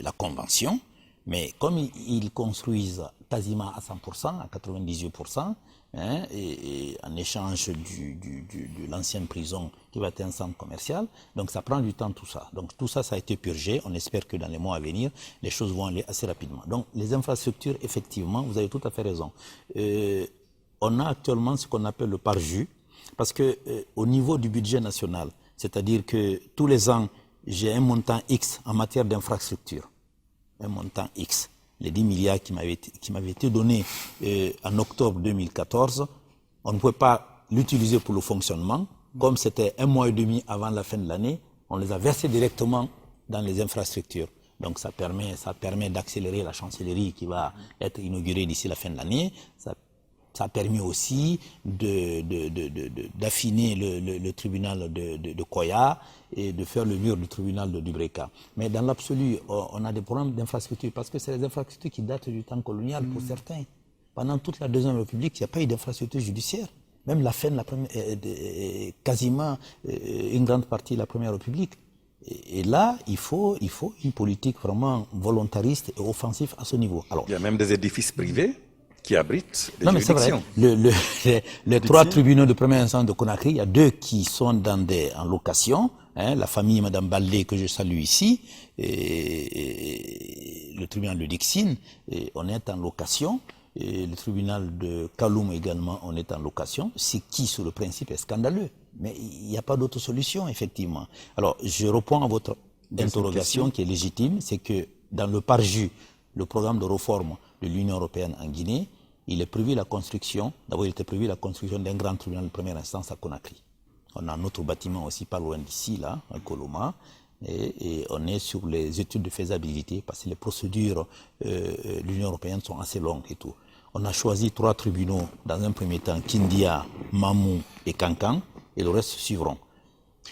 la convention. Mais comme ils construisent quasiment à 100%, à 98%, hein, et en échange de l'ancienne prison qui va être un centre commercial, donc ça prend du temps tout ça. Donc tout ça, ça a été purgé. On espère que dans les mois à venir, les choses vont aller assez rapidement. Donc les infrastructures, effectivement, vous avez tout à fait raison. On a actuellement ce qu'on appelle le par-jus, parce que au niveau du budget national, c'est-à-dire que tous les ans, j'ai un montant X en matière d'infrastructure. Un montant X, les 10 milliards qui m'avaient été donnés en octobre 2014, on ne pouvait pas l'utiliser pour le fonctionnement. Comme c'était 1 mois et demi avant la fin de l'année, on les a versés directement dans les infrastructures. Donc ça permet d'accélérer la chancellerie qui va être inaugurée d'ici la fin de l'année. Ça a permis aussi d'affiner le tribunal de Koya et de faire le mur du tribunal de Dubreka. Mais dans l'absolu, on a des problèmes d'infrastructures parce que c'est les infrastructures qui datent du temps colonial pour certains. Pendant toute la Deuxième République, il n'y a pas eu d'infrastructure judiciaire. Même la fin de la première, quasiment une grande partie de la Première République. Et là, il faut une politique vraiment volontariste et offensive à ce niveau. Alors, il y a même des édifices privés qui abritent des non, mais c'est vrai. Les 3 tribunaux de première instance de Conakry, il y a 2 qui sont en location. Hein, la famille Madame Baldé, que je salue ici, et le tribunal de Dixine, on est en location. Et le tribunal de Kaloum également, on est en location. Ce qui, sur le principe, est scandaleux. Mais il n'y a pas d'autre solution, effectivement. Alors, je réponds à votre interrogation qui est légitime. C'est que dans le PARJU, le programme de réforme de l'Union européenne en Guinée, il est prévu la construction, d'abord il était prévu la construction d'un grand tribunal de première instance à Conakry. On a un autre bâtiment aussi pas loin d'ici, là, à Koloma, et on est sur les études de faisabilité parce que les procédures de l'Union européenne sont assez longues et tout. On a choisi 3 tribunaux dans un premier temps, Kindia, Mamou et Kankan, et le reste suivront.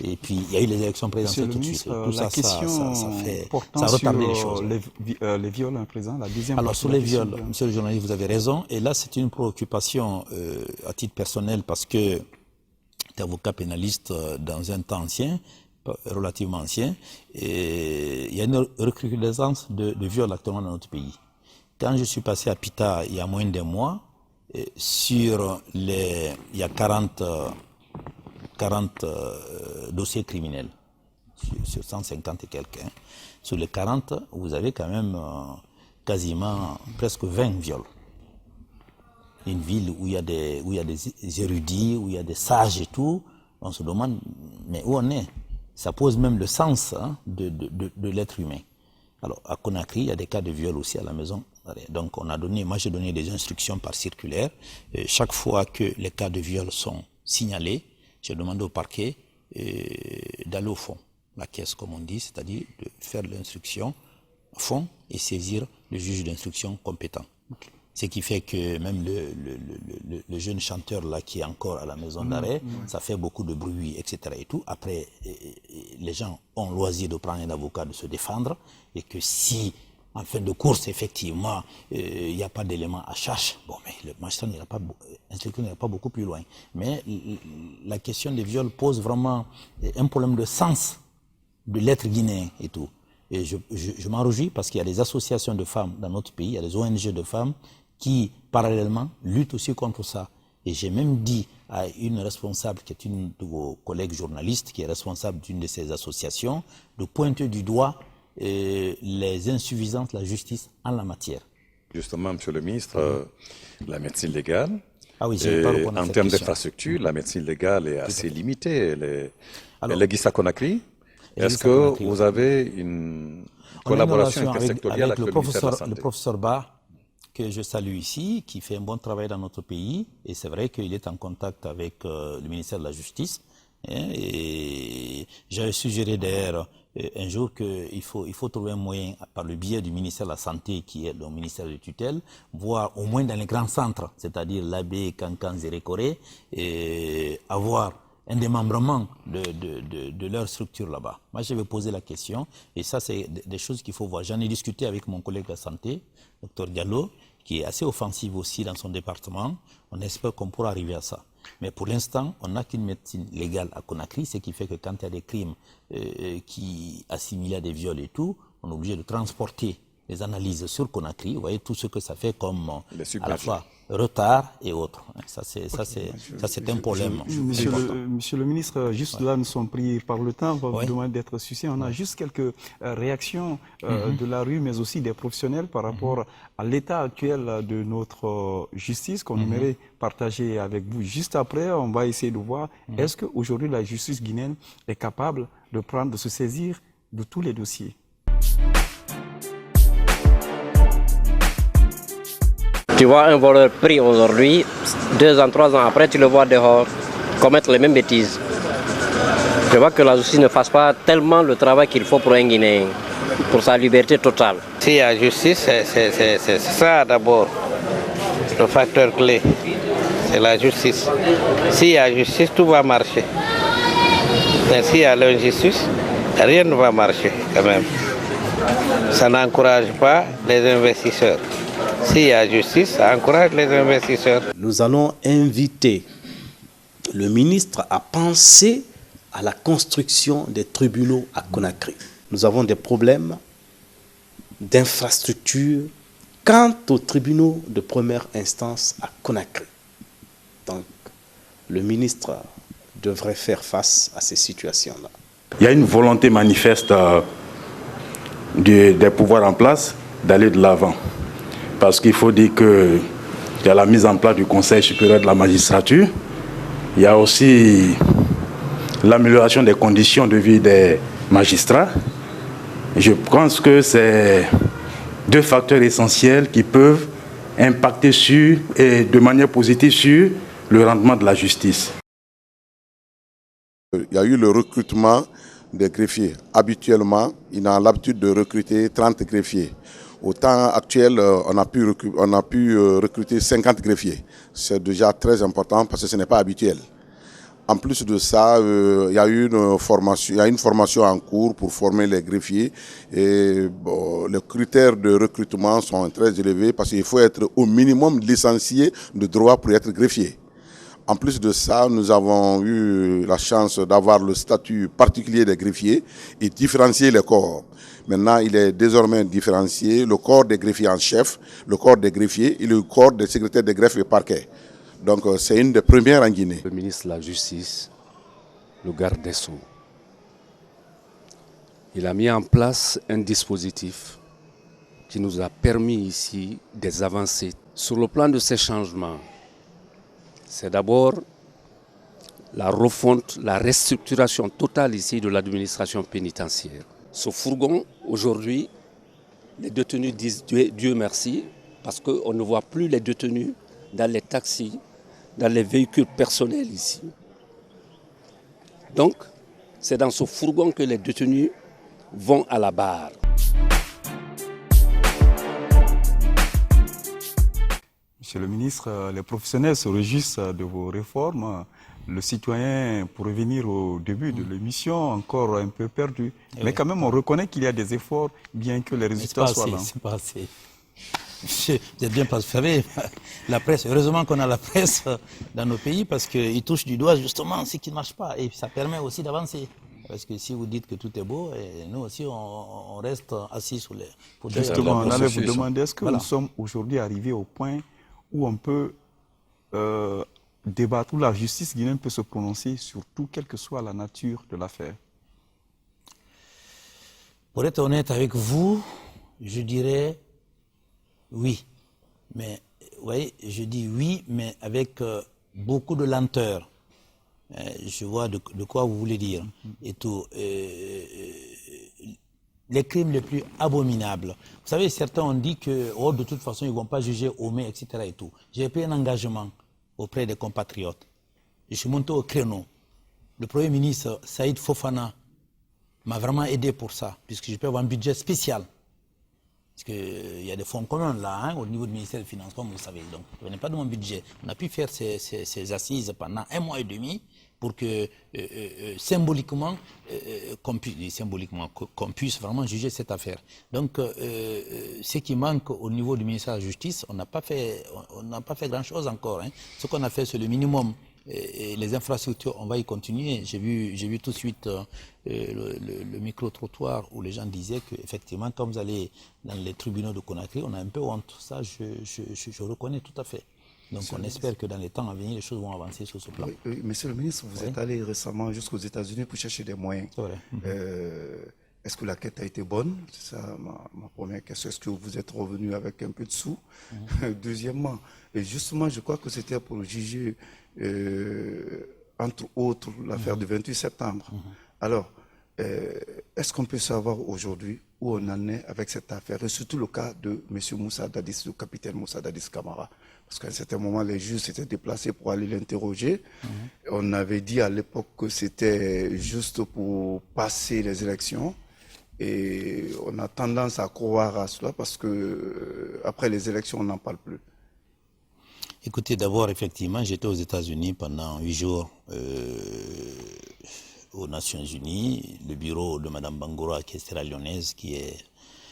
Et puis, il y a eu les élections présidentielles tout de suite. Tout ça, ça a retardé les choses. Les viols en présent, la deuxième. Alors, sur les viols, monsieur le journaliste, vous avez raison. Et là, c'est une préoccupation à titre personnel parce que j'étais avocat pénaliste dans un temps ancien, relativement ancien, et il y a une recrudescence de viols actuellement dans notre pays. Quand je suis passé à Pita il y a moins d'1 mois, il y a 40 dossiers criminels sur 150 et quelques. Hein. Sur les 40, vous avez quand même quasiment presque 20 viols. Une ville où il y a des érudits, où il y a des sages et tout, on se demande, mais où on est? Ça pose même le sens de l'être humain. Alors, à Conakry, il y a des cas de viol aussi à la maison. Donc, moi j'ai donné des instructions par circulaire. Chaque fois que les cas de viol sont signalés, j'ai demandé au parquet d'aller au fond, la caisse comme on dit, c'est-à-dire de faire l'instruction au fond et saisir le juge d'instruction compétent. Okay. Ce qui fait que même le jeune chanteur là qui est encore à la maison d'arrêt, ça fait beaucoup de bruit, etc. et tout. Après, les gens ont loisir de prendre un avocat, de se défendre, et que si en fin de course, effectivement, il n'y a pas d'éléments à charge. Bon, mais le magistrat n'ira pas beaucoup plus loin. Mais la question des viols pose vraiment un problème de sens de l'être guinéen et tout. Et je m'en réjouis parce qu'il y a des associations de femmes dans notre pays, il y a des ONG de femmes qui, parallèlement, luttent aussi contre ça. Et j'ai même dit à une responsable, qui est une de vos collègues journalistes, qui est responsable d'une de ces associations, de pointer du doigt les insuffisances de la justice en la matière. Justement, Monsieur le ministre, la médecine légale, en termes d'infrastructure, la médecine légale est assez limitée. Elle existe à Conakry. Est-ce que vous avez une collaboration intersectorielle avec le ministère de la Santé? Le professeur Ba, que je salue ici, qui fait un bon travail dans notre pays, et c'est vrai qu'il est en contact avec le ministère de la Justice. Et j'avais suggéré d'ailleurs un jour qu'il faut trouver un moyen, par le biais du ministère de la Santé, qui est le ministère de tutelle, voire au moins dans les grands centres, c'est-à-dire l'Abbé, Kankan, Zérékoré, et avoir un démembrement de leur structure là-bas. Moi, je vais poser la question, et ça, c'est des choses qu'il faut voir. J'en ai discuté avec mon collègue de la Santé, Dr Diallo, qui est assez offensive aussi dans son département. On espère qu'on pourra arriver à ça. Mais pour l'instant, on n'a qu'une médecine légale à Conakry, ce qui fait que quand il y a des crimes qui assimilent à des viols et tout, on est obligé de transporter les analyses sur Conakry. Vous voyez tout ce que ça fait comme à la fois retard et autres. Ça c'est un problème. Monsieur le ministre, juste là, nous sommes pris par le temps, on va vous demander d'être succinct. On a juste quelques réactions de la rue, mais aussi des professionnels par rapport à l'état actuel de notre justice qu'on aimerait partager avec vous. Juste après, on va essayer de voir est-ce qu'aujourd'hui la justice guinéenne est capable de se saisir de tous les dossiers. Tu vois un voleur pris aujourd'hui, 2 ans, 3 ans après, tu le vois dehors commettre les mêmes bêtises. Je vois que la justice ne fasse pas tellement le travail qu'il faut pour un Guinéen, pour sa liberté totale. S'il y a justice, c'est ça d'abord, le facteur clé, c'est la justice. S'il y a justice, tout va marcher. Mais s'il y a l'injustice, rien ne va marcher quand même. Ça n'encourage pas les investisseurs. S'il y a justice, ça encourage les investisseurs. Nous allons inviter le ministre à penser à la construction des tribunaux à Conakry. Nous avons des problèmes d'infrastructure quant aux tribunaux de première instance à Conakry. Donc, le ministre devrait faire face à ces situations-là. Il y a une volonté manifeste des pouvoirs en place d'aller de l'avant. Parce qu'il faut dire qu'il y a la mise en place du Conseil supérieur de la magistrature. Il y a aussi l'amélioration des conditions de vie des magistrats. Je pense que c'est 2 facteurs essentiels qui peuvent impacter de manière positive sur le rendement de la justice. Il y a eu le recrutement des greffiers. Habituellement, il a l'habitude de recruter 30 greffiers. Au temps actuel, on a pu recruter 50 greffiers. C'est déjà très important parce que ce n'est pas habituel. En plus de ça, il y a une formation en cours pour former les greffiers. Et les critères de recrutement sont très élevés parce qu'il faut être au minimum licencié de droit pour être greffier. En plus de ça, nous avons eu la chance d'avoir le statut particulier des greffiers et différencier les corps. Maintenant, il est désormais différencié le corps des greffiers en chef, le corps des greffiers et le corps des secrétaires de greffe et parquet. Donc, c'est une des premières en Guinée. Le ministre de la Justice, le garde des Sceaux, il a mis en place un dispositif qui nous a permis ici des avancées. Sur le plan de ces changements, c'est d'abord la refonte, la restructuration totale ici de l'administration pénitentiaire. Ce fourgon, aujourd'hui, les détenus disent Dieu merci, parce qu'on ne voit plus les détenus dans les taxis, dans les véhicules personnels ici. Donc, c'est dans ce fourgon que les détenus vont à la barre. Monsieur le ministre, les professionnels se réjouissent de vos réformes. Le citoyen, pour revenir au début de l'émission, encore un peu perdu. Mais quand même, on reconnaît qu'il y a des efforts, bien que les résultats soient là. C'est pas assez. Vous êtes bien parce que vous savez, la presse, heureusement qu'on a la presse dans nos pays parce qu'ils touchent du doigt justement ce qui ne marche pas. Et ça permet aussi d'avancer. Parce que si vous dites que tout est beau, et nous aussi on reste assis sous les... Justement, on allait vous demander, est-ce que nous sommes aujourd'hui arrivés au point où on peut débattre, où la justice guinéenne peut se prononcer sur tout, quelle que soit la nature de l'affaire? Pour être honnête avec vous, je dirais oui. Mais, vous voyez, je dis oui, mais avec beaucoup de lenteur. Je vois de quoi vous voulez dire. Et tout. Les crimes les plus abominables. Vous savez, certains ont dit que de toute façon, ils ne vont pas juger Omé, etc. Et tout. J'ai pris un engagement auprès des compatriotes. Je suis monté au créneau. Le Premier ministre, Saïd Fofana, m'a vraiment aidé pour ça, puisque je peux avoir un budget spécial Parce qu'il y a des fonds communs là, hein, au niveau du ministère des Finances, comme vous le savez. Donc, ce n'est pas de mon budget. On a pu faire ces assises pendant 1 mois et demi pour que symboliquement, qu'on puisse vraiment juger cette affaire. Donc, ce qui manque au niveau du ministère de la Justice, on n'a pas fait grand-chose encore. Hein. Ce qu'on a fait, c'est le minimum. Et les infrastructures, on va y continuer. J'ai vu tout de suite le micro-trottoir où les gens disaient qu'effectivement, quand vous allez dans les tribunaux de Conakry, on a un peu honte. Ça, je reconnais tout à fait. Donc on espère que dans les temps à venir, les choses vont avancer sur ce plan. Oui, monsieur le ministre, vous êtes allé récemment jusqu'aux États-Unis pour chercher des moyens. C'est vrai. Est-ce que la quête a été bonne? C'est ça ma première question. Est-ce que vous êtes revenu avec un peu de sous? Deuxièmement, et justement, je crois que c'était pour juger, entre autres, l'affaire du 28 septembre. Alors, est-ce qu'on peut savoir aujourd'hui où on en est avec cette affaire, et surtout le cas de M. Moussa Dadis, le capitaine Moussa Dadis Camara? Parce qu'à un certain moment, les juges s'étaient déplacés pour aller l'interroger. On avait dit à l'époque que c'était juste pour passer les élections. Et on a tendance à croire à cela parce que après les élections, on n'en parle plus. Écoutez, d'abord, effectivement, j'étais aux États-Unis pendant 8 jours aux Nations Unies. Le bureau de Mme Bangoura, qui est sierra-léonaise, qui est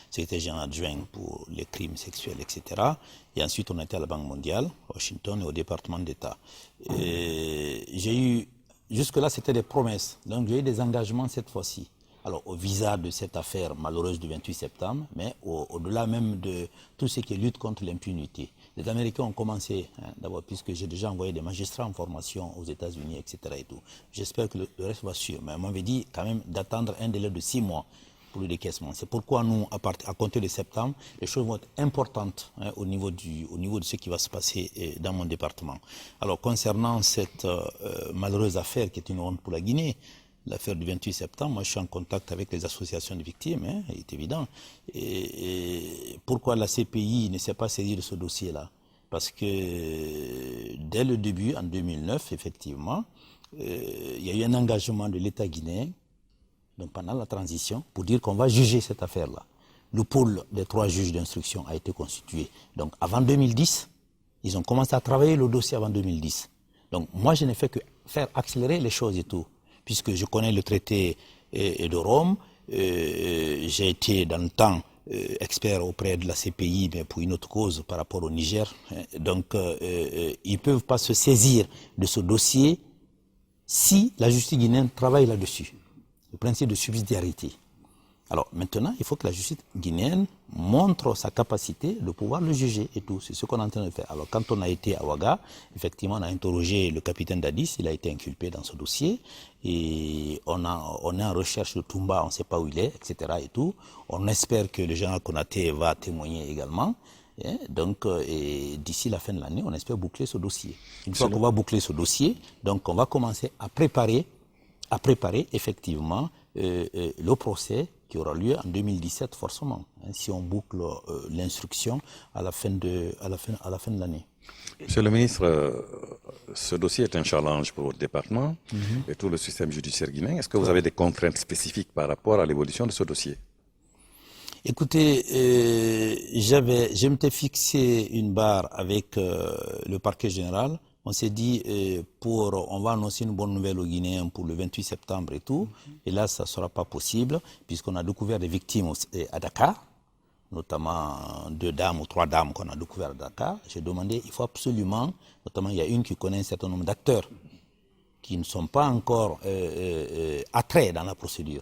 secrétaire général adjoint pour les crimes sexuels, etc. Et ensuite, on a été à la Banque mondiale, à Washington, et au département d'État. J'ai eu, jusque-là, c'était des promesses. Donc, j'ai eu des engagements cette fois-ci. Alors, au visa de cette affaire malheureuse du 28 septembre, mais au-delà même de tout ce qui est lutte contre l'impunité. Les Américains ont commencé, d'abord, puisque j'ai déjà envoyé des magistrats en formation aux États-Unis, etc. et tout. J'espère que le reste va suivre. Mais on m'avait dit quand même d'attendre un délai de 6 mois pour le décaissement. C'est pourquoi nous, à compter de septembre, les choses vont être importantes au niveau de ce qui va se passer dans mon département. Alors, concernant cette malheureuse affaire qui est une honte pour la Guinée, l'affaire du 28 septembre, moi je suis en contact avec les associations de victimes, il est évident. Et pourquoi la CPI ne s'est pas saisie de ce dossier-là? Parce que dès le début, en 2009, effectivement, il y a eu un engagement de l'État guinéen, donc pendant la transition, pour dire qu'on va juger cette affaire-là. Le pôle des 3 juges d'instruction a été constitué. Donc avant 2010, ils ont commencé à travailler le dossier avant 2010. Donc moi je n'ai fait que faire accélérer les choses et tout. Puisque je connais le traité de Rome, j'ai été dans le temps expert auprès de la CPI, mais pour une autre cause par rapport au Niger. Donc, ils ne peuvent pas se saisir de ce dossier si la justice guinéenne travaille là-dessus. Le principe de subsidiarité. Alors maintenant, il faut que la justice guinéenne montre sa capacité de pouvoir le juger et tout. C'est ce qu'on est en train de faire. Alors quand on a été à Ouaga, effectivement, on a interrogé le capitaine Dadis, il a été inculpé dans ce dossier. Et on est en recherche de Toumba, on ne sait pas où il est, etc. et tout. On espère que le général Konaté va témoigner également. Donc, d'ici la fin de l'année, on espère boucler ce dossier. Une fois qu'on va boucler ce dossier, donc on va commencer à préparer effectivement le procès qui aura lieu en 2017 forcément, si on boucle l'instruction à la fin de l'année. Monsieur le ministre, ce dossier est un challenge pour votre département et tout le système judiciaire guinéen. Est-ce que vous avez des contraintes spécifiques par rapport à l'évolution de ce dossier? Écoutez, je m'étais fixé une barre avec le parquet général. On s'est dit, on va annoncer une bonne nouvelle aux Guinéens pour le 28 septembre et tout. Et là, ça ne sera pas possible, puisqu'on a découvert des victimes à Dakar, notamment 2 dames ou 3 dames qu'on a découvert à Dakar. J'ai demandé, il faut absolument, notamment il y a une qui connaît un certain nombre d'acteurs qui ne sont pas encore attraits dans la procédure.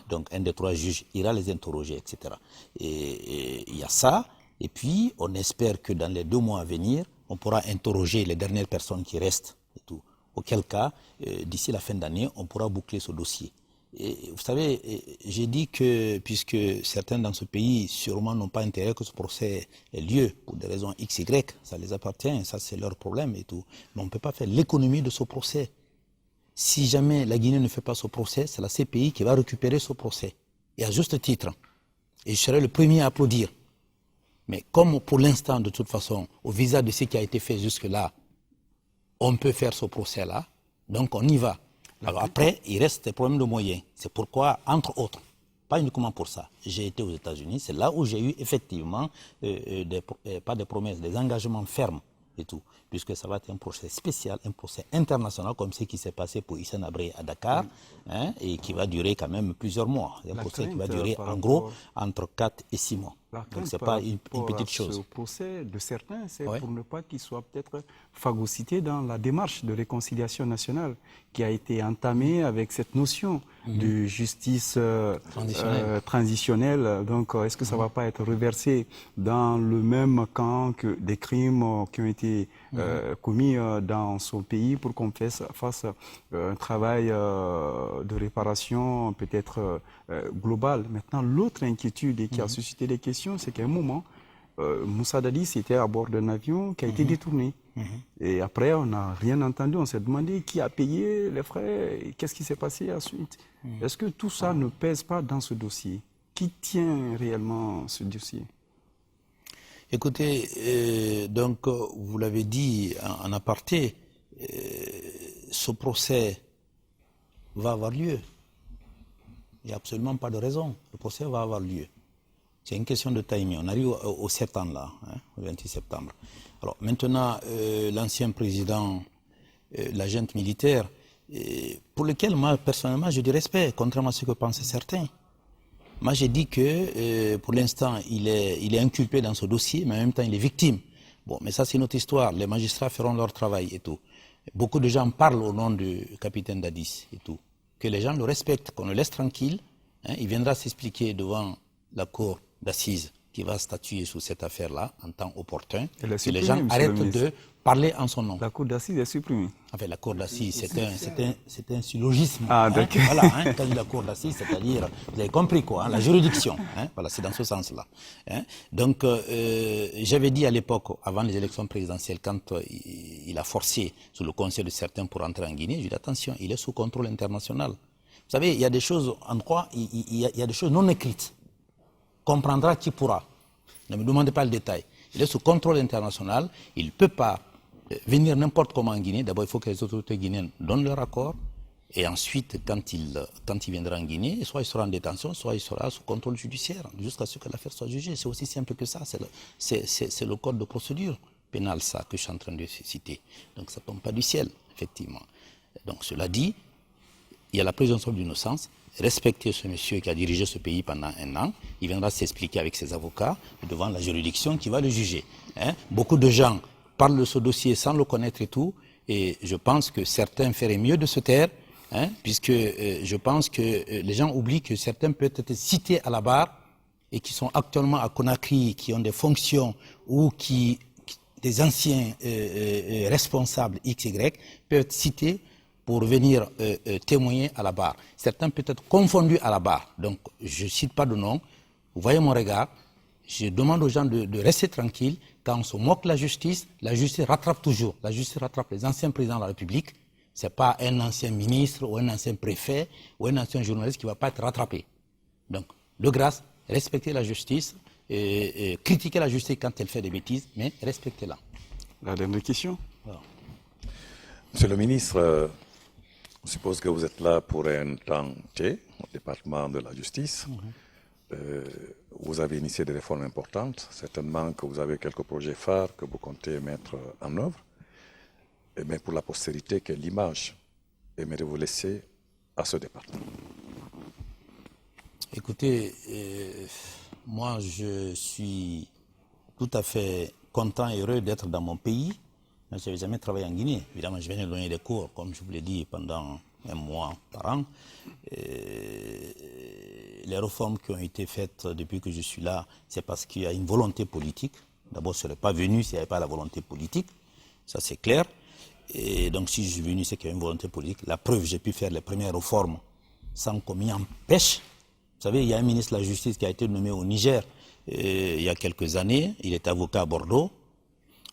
Donc un des 3 juges ira les interroger, etc. Et il y a ça. Et puis, on espère que dans les 2 mois à venir, on pourra interroger les dernières personnes qui restent et tout. Auquel cas, d'ici la fin d'année, on pourra boucler ce dossier. Et vous savez, j'ai dit que, puisque certains dans ce pays sûrement n'ont pas intérêt que ce procès ait lieu, pour des raisons X, Y, ça les appartient, ça c'est leur problème et tout. Mais on ne peut pas faire l'économie de ce procès. Si jamais la Guinée ne fait pas ce procès, c'est la CPI qui va récupérer ce procès. Et à juste titre. Et je serai le premier à applaudir. Mais comme pour l'instant, de toute façon, au visa de ce qui a été fait jusque-là, on peut faire ce procès-là, donc on y va. Alors après, il reste des problèmes de moyens. C'est pourquoi, entre autres, Pas uniquement pour ça. J'ai été aux États-Unis, c'est là où j'ai eu effectivement, pas des promesses, des engagements fermes et tout, puisque ça va être un procès spécial, un procès international, comme ce qui s'est passé pour Hissène Habré à Dakar, hein, et qui va durer quand même plusieurs mois. Un procès qui va durer en gros entre 4 et 6 mois. Donc ce n'est pas une petite chose. Ce procès de certains, c'est pour ne pas qu'il soit peut-être phagocyté dans la démarche de réconciliation nationale qui a été entamée avec cette notion de justice transitionnelle. Donc est-ce que ça ne va pas être reversé dans le même camp que des crimes qui ont été commis dans son pays pour qu'on fasse un travail de réparation peut-être global. Maintenant, l'autre inquiétude qui a suscité des questions, c'est qu'à un moment, Moussa Dadis était à bord d'un avion qui a été détourné. Et après, on n'a rien entendu. On s'est demandé qui a payé les frais et qu'est-ce qui s'est passé ensuite. Est-ce que tout ça ne pèse pas dans ce dossier? Qui tient réellement ce dossier? Écoutez, donc vous l'avez dit en aparté, ce procès va avoir lieu. Il n'y a absolument pas de raison. Le procès va avoir lieu. C'est une question de timing. On arrive au septembre, là, hein, au 28 septembre. Alors maintenant, l'ancien président, la junte militaire, pour lequel moi, personnellement, j'ai du respect, contrairement à ce que pensaient certains. Moi, j'ai dit que, pour l'instant, il est inculpé dans ce dossier, mais en même temps, il est victime. Bon, mais ça, c'est notre histoire. Les magistrats feront leur travail et tout. Beaucoup de gens parlent au nom du capitaine Dadis et tout. Que les gens le respectent, qu'on le laisse tranquille. Hein, il viendra s'expliquer devant la cour d'assises qui va statuer sur cette affaire-là en temps opportun. Que les gens arrêtent de parler en son nom. La cour d'assises est supprimée. Enfin, la cour d'assises, c'est un syllogisme. Ah, hein, d'accord. Voilà, hein, quand il dit la cour d'assises, c'est-à-dire, vous avez compris quoi, hein, la juridiction. Hein, voilà, c'est dans ce sens-là. Hein. Donc, j'avais dit à l'époque, avant les élections présidentielles, quand il a forcé sous le conseil de certains pour entrer en Guinée, j'ai dit attention, il est sous contrôle international. Vous savez, il y a des choses en droit, il y a des choses non écrites. Comprendra qui pourra. Ne me demandez pas le détail. Il est sous contrôle international, il ne peut pas venir n'importe comment en Guinée. D'abord, il faut que les autorités guinéennes donnent leur accord. Et ensuite, quand il viendra en Guinée, soit il sera en détention, soit il sera sous contrôle judiciaire, jusqu'à ce que l'affaire soit jugée. C'est aussi simple que ça. C'est le code de procédure pénale, ça, que je suis en train de citer. Donc, ça ne tombe pas du ciel, effectivement. Donc, cela dit, il y a la présomption d'innocence. Respecter ce monsieur qui a dirigé ce pays pendant 1 an. Il viendra s'expliquer avec ses avocats devant la juridiction qui va le juger. Hein? Beaucoup de gens parlent de ce dossier sans le connaître et tout. Et je pense que certains feraient mieux de se taire, hein, puisque je pense que les gens oublient que certains peuvent être cités à la barre et qui sont actuellement à Conakry, qui ont des fonctions ou des anciens responsables XY peuvent être cités pour venir témoigner à la barre. Certains peuvent être confondus à la barre. Donc, je ne cite pas de nom. Vous voyez mon regard. Je demande aux gens de rester tranquilles. Quand on se moque de la justice rattrape toujours. La justice rattrape les anciens présidents de la République. Ce n'est pas un ancien ministre ou un ancien préfet ou un ancien journaliste qui ne va pas être rattrapé. Donc, de grâce, respectez la justice, critiquez la justice quand elle fait des bêtises, mais respectez-la. La dernière question. Voilà. Monsieur le ministre, je suppose que vous êtes là pour un temps T, au département de la justice. Vous avez initié des réformes importantes. Certainement que vous avez quelques projets phares que vous comptez mettre en œuvre. Mais pour la postérité, quelle image aimeriez-vous laisser à ce département? Écoutez, moi je suis tout à fait content et heureux d'être dans mon pays. Je n'avais jamais travaillé en Guinée. Évidemment, je venais de donner des cours, comme je vous l'ai dit, pendant 1 mois par an. Les réformes qui ont été faites depuis que je suis là, c'est parce qu'il y a une volonté politique. D'abord, je ne serais pas venu s'il n'y avait pas la volonté politique. Ça, c'est clair. Et donc, si je suis venu, c'est qu'il y a une volonté politique. La preuve, j'ai pu faire les premières réformes sans qu'on m'y empêche. Vous savez, il y a un ministre de la Justice qui a été nommé au Niger il y a quelques années. Il est avocat à Bordeaux.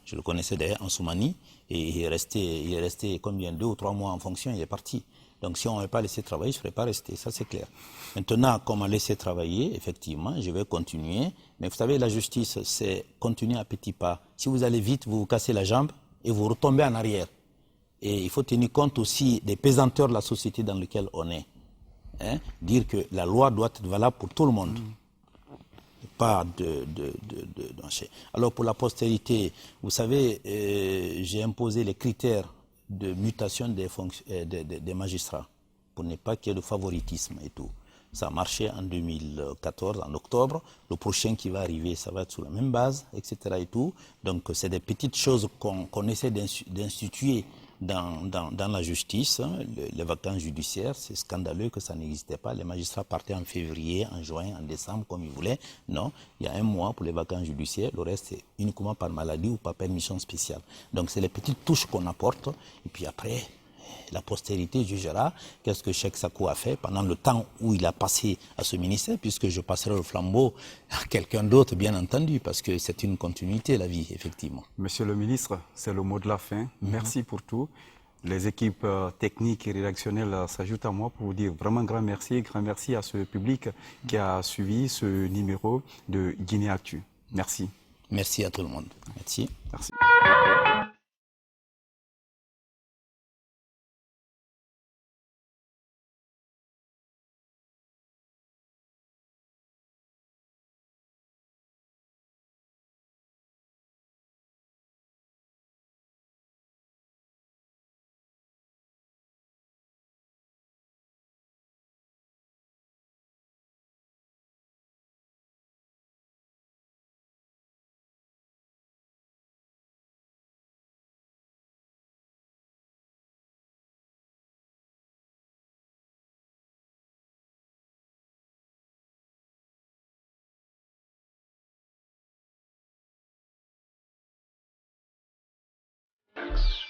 Je le connaissais d'ailleurs en Soumanie. Et il est resté combien, 2 ou 3 mois en fonction, il est parti. Donc si on ne m'avait pas laissé travailler, je ne serais pas resté, ça c'est clair. Maintenant, qu'on m'a laissé travailler, effectivement, je vais continuer. Mais vous savez, la justice, c'est continuer à petits pas. Si vous allez vite, vous vous cassez la jambe et vous retombez en arrière. Et il faut tenir compte aussi des pesanteurs de la société dans laquelle on est. hein, dire que la loi doit être valable pour tout le monde. Pas Alors pour la postérité, vous savez, j'ai imposé les critères de mutation des magistrats pour ne pas qu'il y ait de favoritisme et tout. Ça a marché en 2014, en octobre. Le prochain qui va arriver, ça va être sur la même base, etc. et tout. Donc c'est des petites choses qu'on essaie d'instituer dans la justice. Les vacances judiciaires, c'est scandaleux que ça n'existait pas. Les magistrats partaient en février, en juin, en décembre, comme ils voulaient. Non, il y a un mois pour les vacances judiciaires. Le reste, c'est uniquement par maladie ou par permission spéciale. Donc c'est les petites touches qu'on apporte. Et puis après, la postérité jugera qu'est-ce que Cheikh Sakou a fait pendant le temps où il a passé à ce ministère, puisque je passerai le flambeau à quelqu'un d'autre, bien entendu, parce que c'est une continuité, la vie, effectivement. Monsieur le ministre, c'est le mot de la fin. Merci pour tout. Les équipes techniques et rédactionnelles s'ajoutent à moi pour vous dire vraiment grand merci à ce public qui a suivi ce numéro de Guinée Actu. Merci. Merci à tout le monde. Merci. Merci. Thanks.